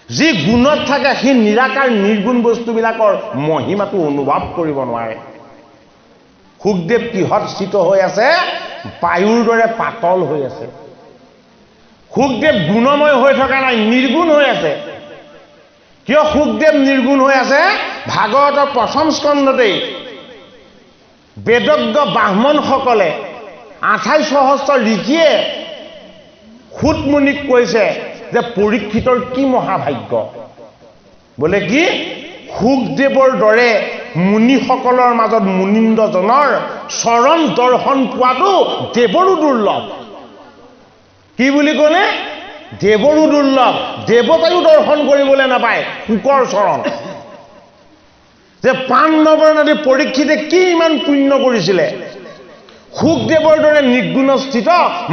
যি গুণত থাকে সি নিৰাকাৰ নিৰ্গুণ বস্তুবিলাকৰ মহিমাটো অনুভৱ কৰিব নোৱাৰে সুখদেৱ কিহত স্থিত হৈ আছে বায়ুৰ দৰে পাতল হৈ আছে সুখদেৱ গুণময় হৈ থকা নাই নিৰ্গুণ হৈ আছে কিয় সুখদেৱ নিৰ্গুণ হৈ আছে ভাগৱতৰ প্ৰথম স্কন্ধতেই বেদজ্ঞ ব্ৰাহ্মণসকলে 28 সহস্ৰ ঋষিয়ে সুতমুনিক কৈছে যে পৰীক্ষিতৰ কি মহাভাগ্য বোলে কি সুখদেৱৰ দৰে মুনিসকলৰ মাজত মুনিন্দ্ৰজনৰ চৰণ দৰ্শন পোৱাটো দেৱৰো দুৰ্লভ কি বুলি ক'লে দেৱৰো দুৰ্লভ দেৱতায়ো দৰ্শন কৰিবলৈ নাপায় কুকৰ চৰণ যে পাণ্ডৱৰ নদী পৰীক্ষিতে কি ইমান পুণ্য কৰিছিলে সুখদেৱৰ দৰে নিৰ্গুণস্থিত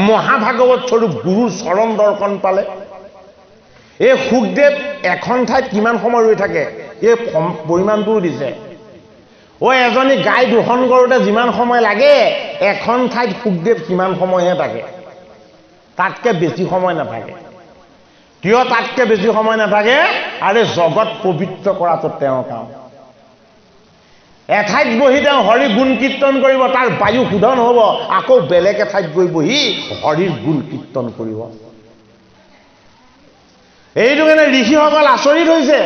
মহাভাগৱত স্বৰূপ গুৰুৰ চৰণ দৰ্শন পালে এই সুখদেৱ এখন ঠাইত কিমান সময় ৰৈ থাকে এই পৰিমাণটোও দিছে এজনী গাই দোহন কৰোঁতে যিমান সময় লাগে এখন ঠাইত সুখদেৱ কিমান সময়হে থাকে তাতকৈ বেছি সময় নাথাকে কিয় তাতকৈ বেছি সময় নাথাকে আৰু জগত পবিত্ৰ কৰাটো তেওঁৰ কাম এঠাইত বহি তেওঁ হৰি গুণ কীৰ্তন কৰিব তাৰ বায়ু শোধন হ'ব আকৌ বেলেগ এঠাইত গৈ বহি হৰিৰ গুণ কীৰ্তন কৰিব এইটো কাৰণে ঋষিসকল আচৰিত হৈছে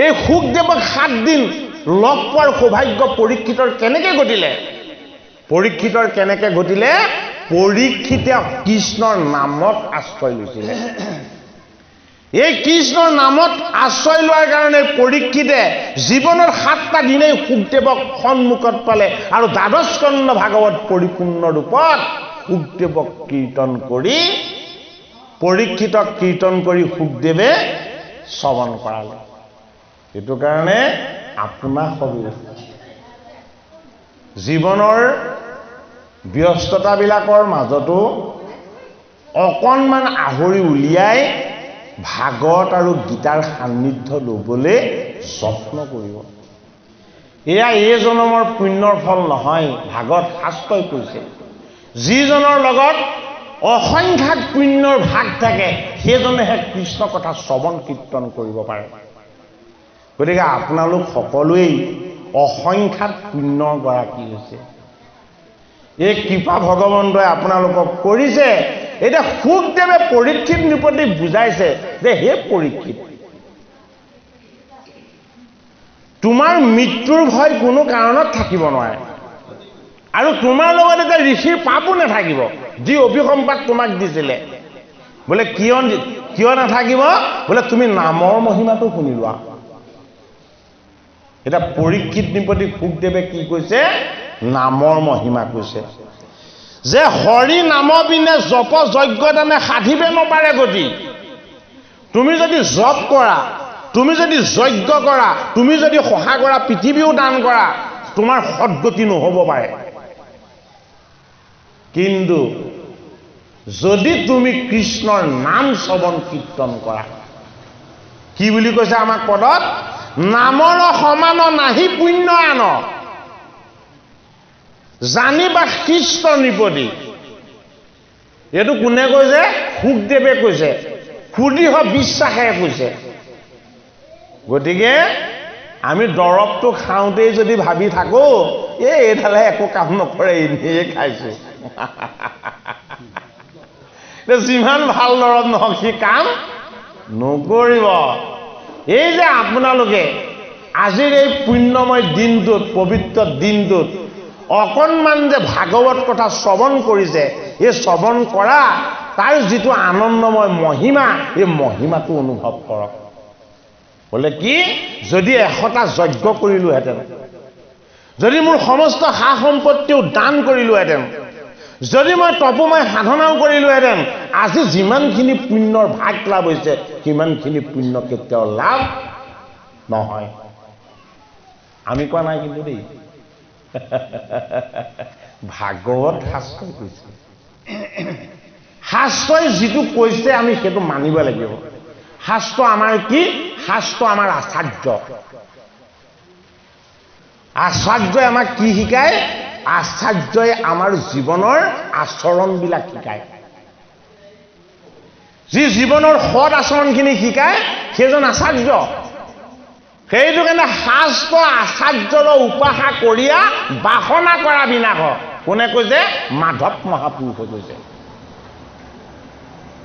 এই সুখদেৱক 7 দিন লগ পোৱাৰ সৌভাগ্য পৰীক্ষিতৰ কেনেকৈ ঘটিলে পৰীক্ষিতে কৃষ্ণৰ নামত আশ্ৰয় লৈছিলে এই কৃষ্ণৰ নামত আশ্ৰয় লোৱাৰ কাৰণে পৰীক্ষিতে জীৱনৰ 7টা দিনেই সুখদেৱক সন্মুখত পালে আৰু দ্বাদশ স্কন্ধ ভাগৱত পৰিপূৰ্ণ ৰূপত সুখদেৱক কীৰ্তন কৰি পৰীক্ষিতক কীৰ্তন কৰি সুখদেৱে শ্ৰৱণ কৰালে এইটো কাৰণে আপোনাক সবে জীৱনৰ ব্যস্ততাবিলাকৰ মাজতো অকণমান আহৰি উলিয়াই ভাগৱত আৰু গীতাৰ সান্নিধ্য ল'বলৈ যত্ন কৰিব এয়া এই জনমৰ পুণ্যৰ ফল নহয় ভাগৱত শাস্ত্ৰই কৈছে যিজনৰ লগত অসংখ্যাত পুণ্যৰ ভাগ থাকে সেইজনেহে কৃষ্ণ কথা শ্ৰৱণ কীৰ্তন কৰিব পাৰে গতিকে আপোনালোক সকলোৱেই অসংখ্যাত পুণ্যৰ গৰাকী হৈছে এই কৃপা ভগৱন্তই আপোনালোকক কৰিছে এতিয়া সুখদেৱে পৰীক্ষিত নৃপতি বুজাইছে যে হে পৰীক্ষিত তোমাৰ মৃত্যুৰ ভয় কোনো কাৰণত থাকিব নোৱাৰে আৰু তোমাৰ লগত এটা ঋষিৰ পাপো নাথাকিব যি অভিসম্পাদ তোমাক দিছিলে বোলে কিয় নাথাকিব বোলে তুমি নামৰ মহিমাটো শুনি লোৱা এটা পৰীক্ষিত নৃপতি সুখদেৱে কি কৈছে নামৰ মহিমা কৈছে যে হৰি নাম বিনে জপ যজ্ঞ দানে সাধিবে নপাৰে গতি তুমি যদি জপ কৰা তুমি যদি যজ্ঞ কৰা তুমি যদি সহায় কৰা পৃথিৱীও দান কৰা তোমাৰ সদ্গতি নহ'ব পাৰে কিন্তু যদি তুমি কৃষ্ণৰ নাম শ্ৰৱণ কীৰ্তন কৰা কি বুলি কৈছে আমাক পদত নামৰ সমান নাহি পুণ্য আন জানিবা কৃষ্ণ নৃপতি এইটো কোনে কৈছে সুখদেৱে কৈছে সুদৃঢ় বিশ্বাসে কৈছে গতিকে আমি দৰৱটো খাওঁতেই যদি ভাবি থাকো এইডালে একো কাম নকৰে এনেই খাইছো যিমান ভাল দৰৱ নহওক সি কাম নকৰিব এই যে আপোনালোকে আজিৰ এই পুণ্যময় দিনটোত পবিত্ৰ দিনটোত অকণমান যে ভাগৱত কথা শ্ৰৱণ কৰিছে এই শ্ৰৱণ কৰা তাৰ যিটো আনন্দময় মহিমা এই মহিমাটো অনুভৱ কৰক বোলে কি যদি 100টা যজ্ঞ কৰিলোহেঁতেন, যদি মোৰ সমস্ত সা সম্পত্তিও দান কৰিলোহেঁতেন, যদি মই তপময় সাধনাও কৰিলোহেঁতেন, আজি যিমানখিনি পুণ্যৰ ভাগ লাভ হৈছে সিমানখিনি পুণ্য কেতিয়াও লাভ নহয়। আমি কোৱা নাই কিন্তু দেই, ভাগৱত শাস্ত্ৰই কৈছে। শাস্ত্ৰই যিটো কৈছে আমি সেইটো মানিব লাগিব। শাস্ত্ৰ আমাৰ কি? শাস্ত্ৰ আমাৰ আচাৰ্য। আচাৰ্যই আমাক কি শিকায়? আচাৰ্যই আমাৰ জীৱনৰ আচৰণবিলাক শিকায়। যি জীৱনৰ সৎ আচৰণখিনি শিকায় সেইজন আচাৰ্য। সেইটো কাৰণে শাস্ত্ৰ আচাৰ্যৰ উপাসা কৰিয়া বাসনা কৰা বিনাশ। কোনে কৈছে? মাধৱ মহাপুৰুষে কৈছে।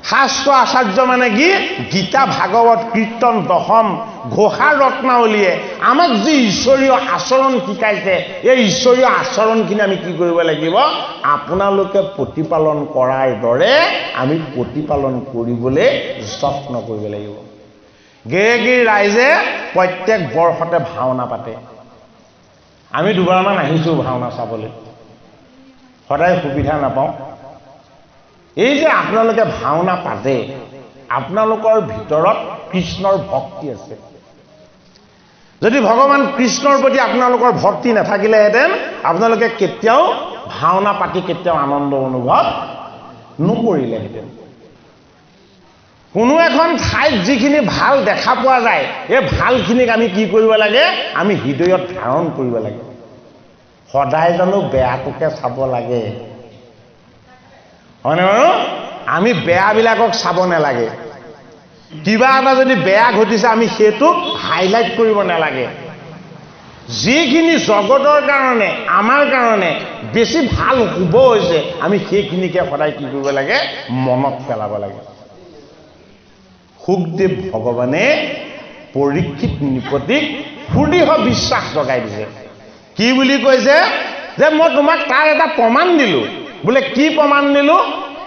শাস্ত্ৰ আচাৰ্য মানে কি? গীতা, ভাগৱত, কীৰ্তন, দশম, ঘোষা ৰত্নাৱলীয়ে আমাক যি ঈশ্বৰীয় আচৰণ শিকাইছে, এই ঈশ্বৰীয় আচৰণখিনি আমি কি কৰিব লাগিব? আপোনালোকে প্ৰতিপালন কৰাৰ দৰে আমি প্ৰতিপালন কৰিবলৈ যত্ন কৰিব লাগিব। গেৰেগিৰি ৰাইজে প্ৰত্যেক বৰ্ষতে ভাওনা পাতে। আমি দুবাৰমান আহিছোঁ ভাওনা চাবলৈ, সদায় সুবিধা নাপাওঁ। এই যে আপোনালোকে ভাওনা পাতে, আপোনালোকৰ ভিতৰত কৃষ্ণৰ ভক্তি আছে। যদি ভগৱান কৃষ্ণৰ প্ৰতি আপোনালোকৰ ভক্তি নাথাকিলেহেঁতেন আপোনালোকে কেতিয়াও ভাওনা পাতি কেতিয়াও আনন্দ অনুভৱ নকৰিলেহেঁতেন। কোনো এখন ঠাইত যিখিনি ভাল দেখা পোৱা যায়, এই ভালখিনিক আমি কি কৰিব লাগে? আমি হৃদয়ত ধাৰণ কৰিব লাগে। সদায় জানো বেয়াটোকে চাব লাগে? হয়নে বাৰু? আমি বেয়াবিলাকক চাব নালাগে। কিবা এটা যদি বেয়া ঘটিছে আমি সেইটোক হাইলাইট কৰিব নালাগে। যিখিনি জগতৰ কাৰণে, আমাৰ কাৰণে বেছি ভাল শুভ হৈছে আমি সেইখিনিকে সদায় কি কৰিব লাগে? মনত পেলাব লাগে। সুখদেৱ ভগৱানে পৰীক্ষিত নৃপতিক সুদৃঢ় বিশ্বাস জগাই দিছে। কি বুলি কৈছে? যে মই তোমাক তাৰ এটা প্ৰমাণ দিলোঁ। বোলে কি প্ৰমাণ দিলোঁ?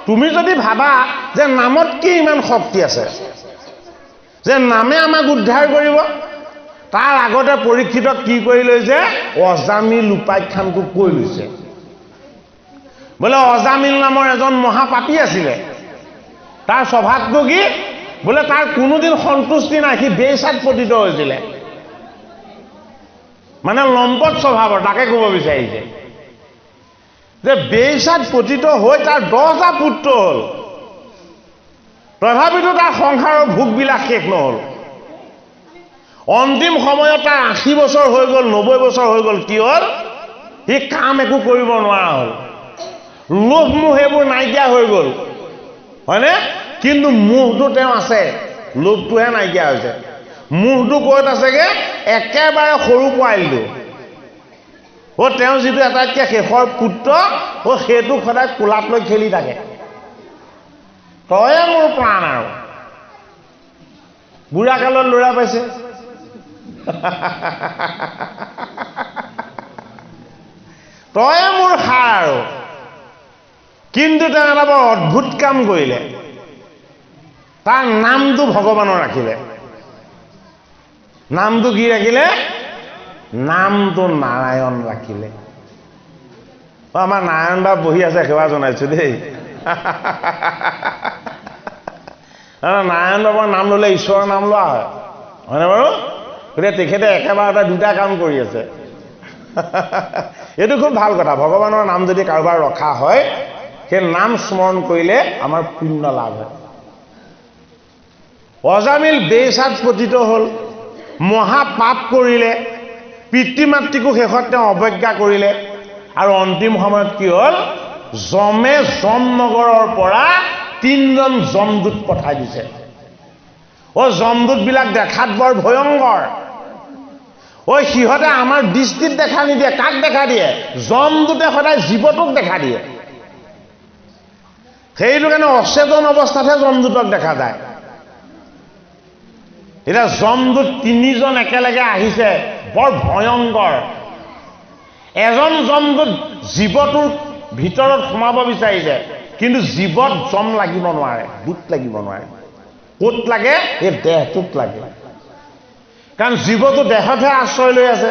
তুমি যদি ভাবা যে নামত কি ইমান শক্তি আছে, যে নামে আমাক উদ্ধাৰ কৰিব, তাৰ আগতে পৰীক্ষিতক কি কৰি লৈছে? অজামিল উপাখ্যানটো কৈ লৈছে। বোলে অজামিল নামৰ এজন মহাপাপী আছিলে। তাৰ স্বভাৱটো কি? বোলে তাৰ কোনোদিন সন্তুষ্টি নাই, সি বেইচাত পতিত হৈছিলে। মানে লম্পট স্বভাৱৰ, তাকে ক'ব বিচাৰিছে যে বেইচাত পতিত হৈ তাৰ 10টা পুত্ৰ হ'ল, তথাপিতো তাৰ সংসাৰৰ ভোগবিলাক শেষ নহ'ল। অন্তিম সময়ত তাৰ 80 বছৰ হৈ গ'ল, 90 বছৰ হৈ গ'ল। কি হ'ল? সি কাম একো কৰিব নোৱাৰা হ'ল। লোভ মোহ এইবোৰ নাইকিয়া হৈ গ'ল, হয়নে? কিন্তু মোহটো তেওঁ আছে, লোভটোহে নাইকিয়া হৈছে। মোহটো ক'ত আছেগে? একেবাৰে সৰু পোৱালিটো। তেওঁ যিটো আটাইতকৈ শেষৰ পুত্ৰ, সেইটো সদায় কোলাত লৈ খেলি থাকে। তয়ে মোৰ প্ৰাণ। আৰু বুঢ়া কালত ল'ৰা পাইছে। তয়ে মোৰ সাৰ। আৰু কিন্তু তেওঁ এটা বৰ অদ্ভুত কাম কৰিলে। তাৰ নামটো ভগৱানৰ ৰাখিলে। নামটো কি ৰাখিলে? নামটো নাৰায়ণ ৰাখিলে। আমাৰ নাৰায়ণ বা বহি আছে, সেৱা জনাইছো দেই। নাৰায়ণ বাবাৰ নাম ল'লে ঈশ্বৰৰ নাম লোৱা হয়, হয়নে বাৰু? গতিকে তেখেতে একেবাৰতে 2টা কাম কৰি আছে। এইটো খুব ভাল কথা। ভগৱানৰ নাম যদি কাৰোবাৰ ৰখা হয়, সেই নাম স্মৰণ কৰিলে আমাৰ পুণ্য লাভ হয়। অজামিল বেইচাত পতিত হ'ল, মহাপাপ কৰিলে, পিতৃ মাতৃকো শেষত তেওঁ অৱজ্ঞা কৰিলে। আৰু অন্তিম সময়ত কি হ'ল? যমে যমনগৰৰ পৰা 3জন যমদূত পঠাই দিছে। যমদূতবিলাক দেখাত বৰ ভয়ংকৰ। সিহঁতে আমাৰ দৃষ্টিত দেখা নিদিয়ে। কাক দেখা দিয়ে? যমদূতে সদায় জীৱটোক দেখা দিয়ে। সেইটো কাৰণে অচেতন অৱস্থাতহে যমদূতক দেখা যায়। এতিয়া যমদূত 3জন একেলগে আহিছে, বৰ ভয়ংকৰ। এজন যমদূত জীৱটোৰ ভিতৰত সোমাব বিচাৰিছে, কিন্তু জীৱত যম লাগিব নোৱাৰে, দূত লাগিব নোৱাৰে। ক'ত লাগে? এই দেহটোত লাগে। কাৰণ জীৱটো দেহতহে আশ্ৰয় লৈ আছে।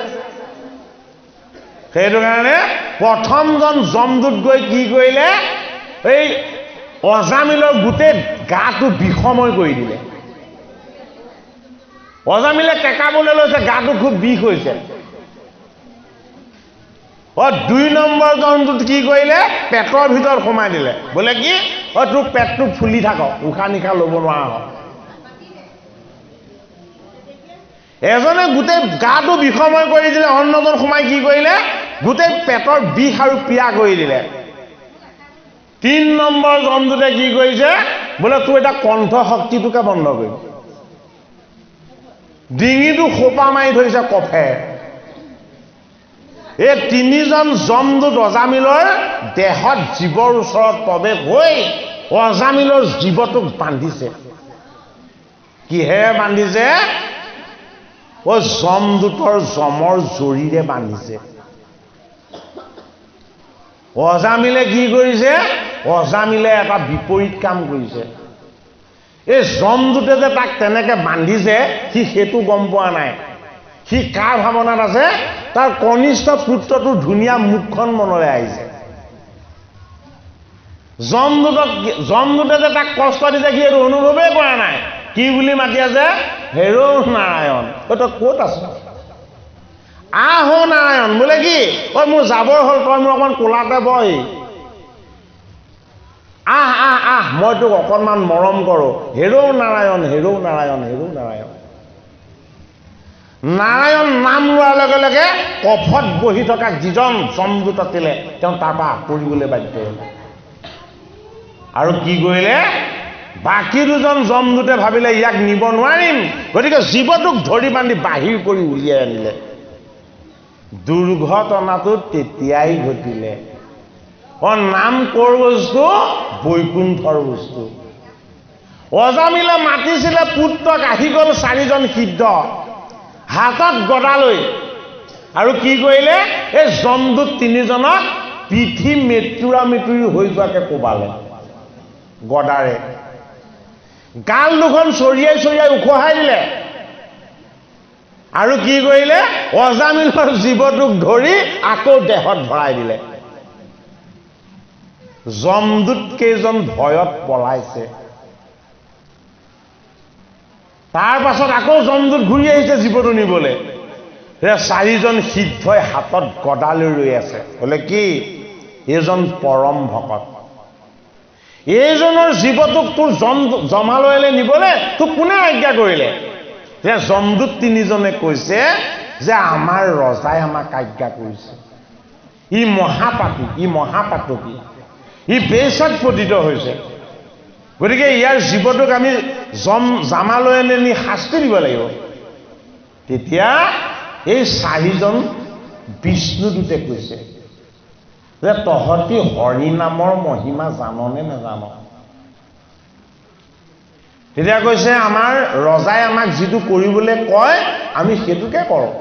সেইটো কাৰণে প্ৰথমজন যমদূত গৈ কি কৰিলে, এই অজামিলৰ গোটেই গাটো বিষময় কৰি দিলে। অজামিলে কেঁকাবলৈ লৈছে, গাটো খুব বিষ হৈছে। 2 নম্বৰ যমদূত কি কৰিলে, পেটৰ ভিতৰত সোমাই দিলে। বোলে কি, তোৰ পেটটো ফুলি থাকক, উশাহ নিশাহ ল'ব নোৱাৰা হওক। এজনে গোটেই গাটো বিষময় কৰি দিলে, অন্যজন সোমাই কি কৰিলে, গোটেই পেটৰ বিষ আৰু পীড়া কৰি দিলে। 3 নম্বৰ যমদূতে কি কৰিছে, বোলে তোৰ এটা কণ্ঠ শক্তিটোকে বন্ধ কৰিম। ডিঙিটো সোপা মাৰি ধৰিছে কফে। এই 3জন যমদূত অজামিলৰ দেহত জীৱৰ ওচৰত প্ৰৱেশ হৈ অজামিলৰ জীৱটোক বান্ধিছে। কিহেৰে বান্ধিছে? যমদূতৰ যমৰ জৰিৰে বান্ধিছে। অজামিলে কি কৰিছে? অজামিলে এটা বিপৰীত কাম কৰিছে। এই যমদূতে যে তাক তেনেকে বান্ধিছে, সি সেইটো গম পোৱা নাই। সি কাৰ ভাৱনাত আছে? তাৰ কনিষ্ঠ পুত্ৰটোৰ ধুনীয়া মুখখন মনলৈ আহিছে। যমদূতে যে তাক কষ্ট দিছে, সি এইটো অনুভৱেই কৰা নাই। কি বুলি মাতি আছে? হেৰৌ নাৰায়ণ। তই ক'ত আছ? আহ নাৰায়ণ। বোলে কি, মোৰ যাবৰ হ'ল, তই মোৰ অকণমান কোলাতে বহি। আহ আহ আহ, মই তোক অকণমান মৰম কৰোঁ। হেৰৌ নাৰায়ণ, হেৰৌ নাৰায়ণ, হেৰৌ নাৰায়ণ। নাৰায়ণ নাম লোৱাৰ লগে লগে কফত বহি থকা যিজন যমদূত আছিলে, তেওঁ তাৰপৰা আঁতৰিবলৈ বাধ্য হ'ল। আৰু কি কৰিলে? বাকী 2জন যমদূতে ভাবিলে ইয়াক নিব নোৱাৰিম, গতিকে জীৱটোক ধৰি বান্ধি বাহিৰ কৰি উলিয়াই আনিলে। দুৰ্ঘটনাটো তেতিয়াই ঘটিলে। নাম কৰ বস্তু? বৈকুণ্ঠৰ বস্তু। অজামিলে মাতিছিলে পুত্ৰক, আহি গ'ল 4জন সিদ্ধ, হাতত গদা লৈ। আৰু কি কৰিলে? এই যমদূত 3জনক পিঠি মেতুৰা মেতুৰি হৈ যোৱাকে কোবালে গদাৰে। গাল দুখন চৰিয়াই চৰিয়াই উখহাই দিলে। আৰু কি কৰিলে? অজামিলৰ জীৱটোক ধৰি আকৌ দেহত ভৰাই দিলে। যমদূত কেইজন ভয়ত পলাইছে। তাৰ পাছত আকৌ যমদূত ঘূৰি আহিছে জীৱটো নিবলৈ। 4জন সিদ্ধই হাতত গদালৈ ৰৈ আছে। বোলে কি, এইজন পৰম ভকত, এইজনৰ জীৱটোক তোৰ জমালয়লৈ নিবলৈ তোক কোনে আজ্ঞা কৰিলে? যমদূত 3জনে কৈছে যে আমাৰ ৰজাই আমাক আজ্ঞা কৰিছে। ই মহাপাপী, ই মহাপাতকী, ই বেশত পতিত হৈছে। গতিকে ইয়াৰ জীৱটোক আমি জামালয়লৈ নি শাস্তি দিব লাগিব। তেতিয়া এই 4জন বিষ্ণুদূতে কৈছে যে তহঁতি হৰি নামৰ মহিমা জাননে নাজান? তেতিয়া কৈছে আমাৰ ৰজাই আমাক যিটো কৰিবলৈ কয় আমি সেইটোকে কৰোঁ।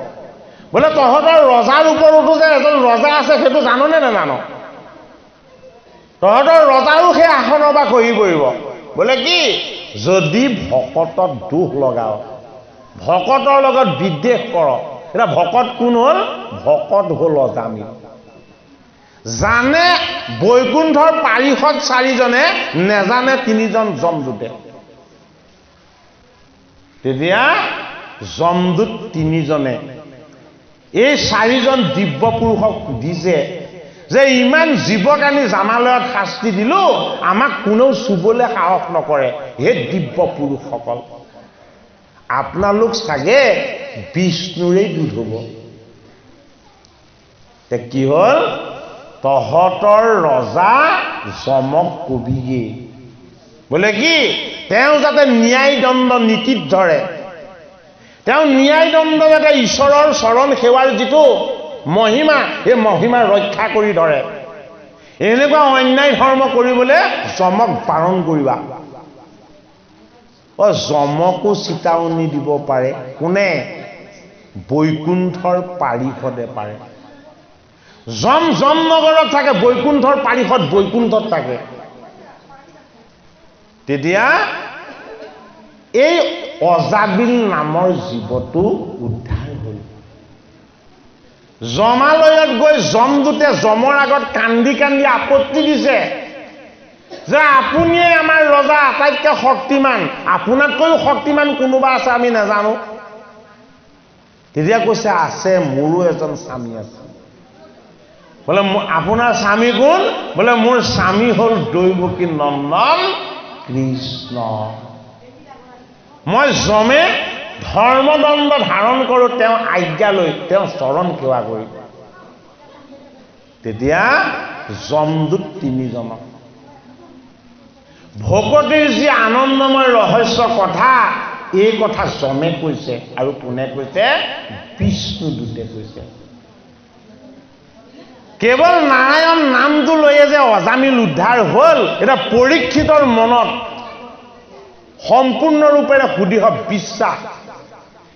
বোলে তহঁতৰ ৰজাৰ ওপৰতো যে এজন ৰজা আছে সেইটো জাননে নাজান? তহঁতৰ ৰজাৰো সেই আসনৰ পৰা খহি পৰিব। বোলে কি, যদি ভকতত দোষ লগাও, ভকতৰ লগত বিদ্বেষ কৰ। এতিয়া ভকত কোন হ'ল? ভকত হ'ল অজামিল। জানে বৈকুণ্ঠৰ পাৰিষদ 4জনে, নেজানে 3জন যমদূতে। তেতিয়া যমদূত 3জনে এই 4জন দিব্য পুৰুষক সুধিছে যে ইমান জীৱক আনি জামালয়ত শাস্তি দিলো, আমাক কোনেও চুবলৈ সাহস নকৰে। হে দিব্য পুৰুষসকল, আপোনালোক চাগে বিষ্ণুৰেই দুধ হ'ব। কি হ'ল? তহঁতৰ ৰজা যমক কবিয়ে। বোলে কি, তেওঁ যাতে ন্যায় দণ্ড নীতিত ধৰে, তেওঁ ন্যায় দণ্ড যাতে ঈশ্বৰৰ চৰণ সেৱাৰ যিটো মহিমা, এই মহিমা ৰক্ষা কৰি ধৰে, এনেকুৱা অন্যায় ধৰ্ম কৰিবলৈ যমক বাৰণ কৰিবা। যমকো চিতাৱনী দিব পাৰে। কোনে? বৈকুণ্ঠৰ পাৰিষদে পাৰে। যমনগৰত থাকে, বৈকুণ্ঠৰ পাৰিষদ বৈকুণ্ঠত থাকে। তেতিয়া এই অজাবিল নামৰ জীৱটো উদ্ধাৰ হ'ল। যমালয়ত গৈ যমদূতে যমৰ আগত কান্দি কান্দি আপত্তি দিছে যে আপুনিয়ে আমাৰ ৰজা, আটাইতকৈ শক্তিমান, আপোনাতকৈও শক্তিমান কোনোবা আছে আমি নাজানো। তেতিয়া কৈছে আছে, মোৰো এজন স্বামী আছে। বোলে আপোনাৰ স্বামী কোন? বোলে মোৰ স্বামী হ'ল দৈৱকী নন্দন কৃষ্ণ। মই যমে ধৰ্মদণ্ড ধাৰণ কৰোঁ তেওঁ আজ্ঞা লৈ, তেওঁ চৰণ সেৱা কৰি। তেতিয়া যমদূত তিনিজনক ভকতিৰ যি আনন্দময় ৰহস্য কথা, এই কথা যমে কৈছে আৰু কোনে কৈছে? বিষ্ণুদূতে কৈছে। কেৱল নাৰায়ণ নামটো লৈয়ে যে অজামিল উদ্ধাৰ হ'ল, এটা পৰীক্ষিতৰ মনত সম্পূৰ্ণৰূপেৰে সুদৃঢ় বিশ্বাস।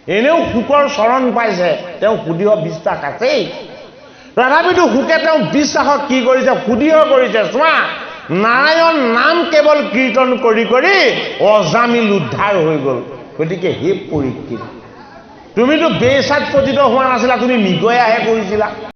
এনেও সুকৰ চৰণ পাইছে, তেওঁ সুদৃঢ় বিশ্বাস আছেই। তথাপিতো সুকে তেওঁ বিশ্বাসক কি কৰিছে? সুদৃঢ় কৰিছে। চোৱা, নাৰায়ণ নাম কেৱল কীৰ্তন কৰি কৰি অজামিল উদ্ধাৰ হৈ গ'ল। গতিকে হে পৰীক্ষিত, তুমিতো বেচাত পতিত হোৱা নাছিলা, তুমি মৃগয়াহে কৰিছিলা।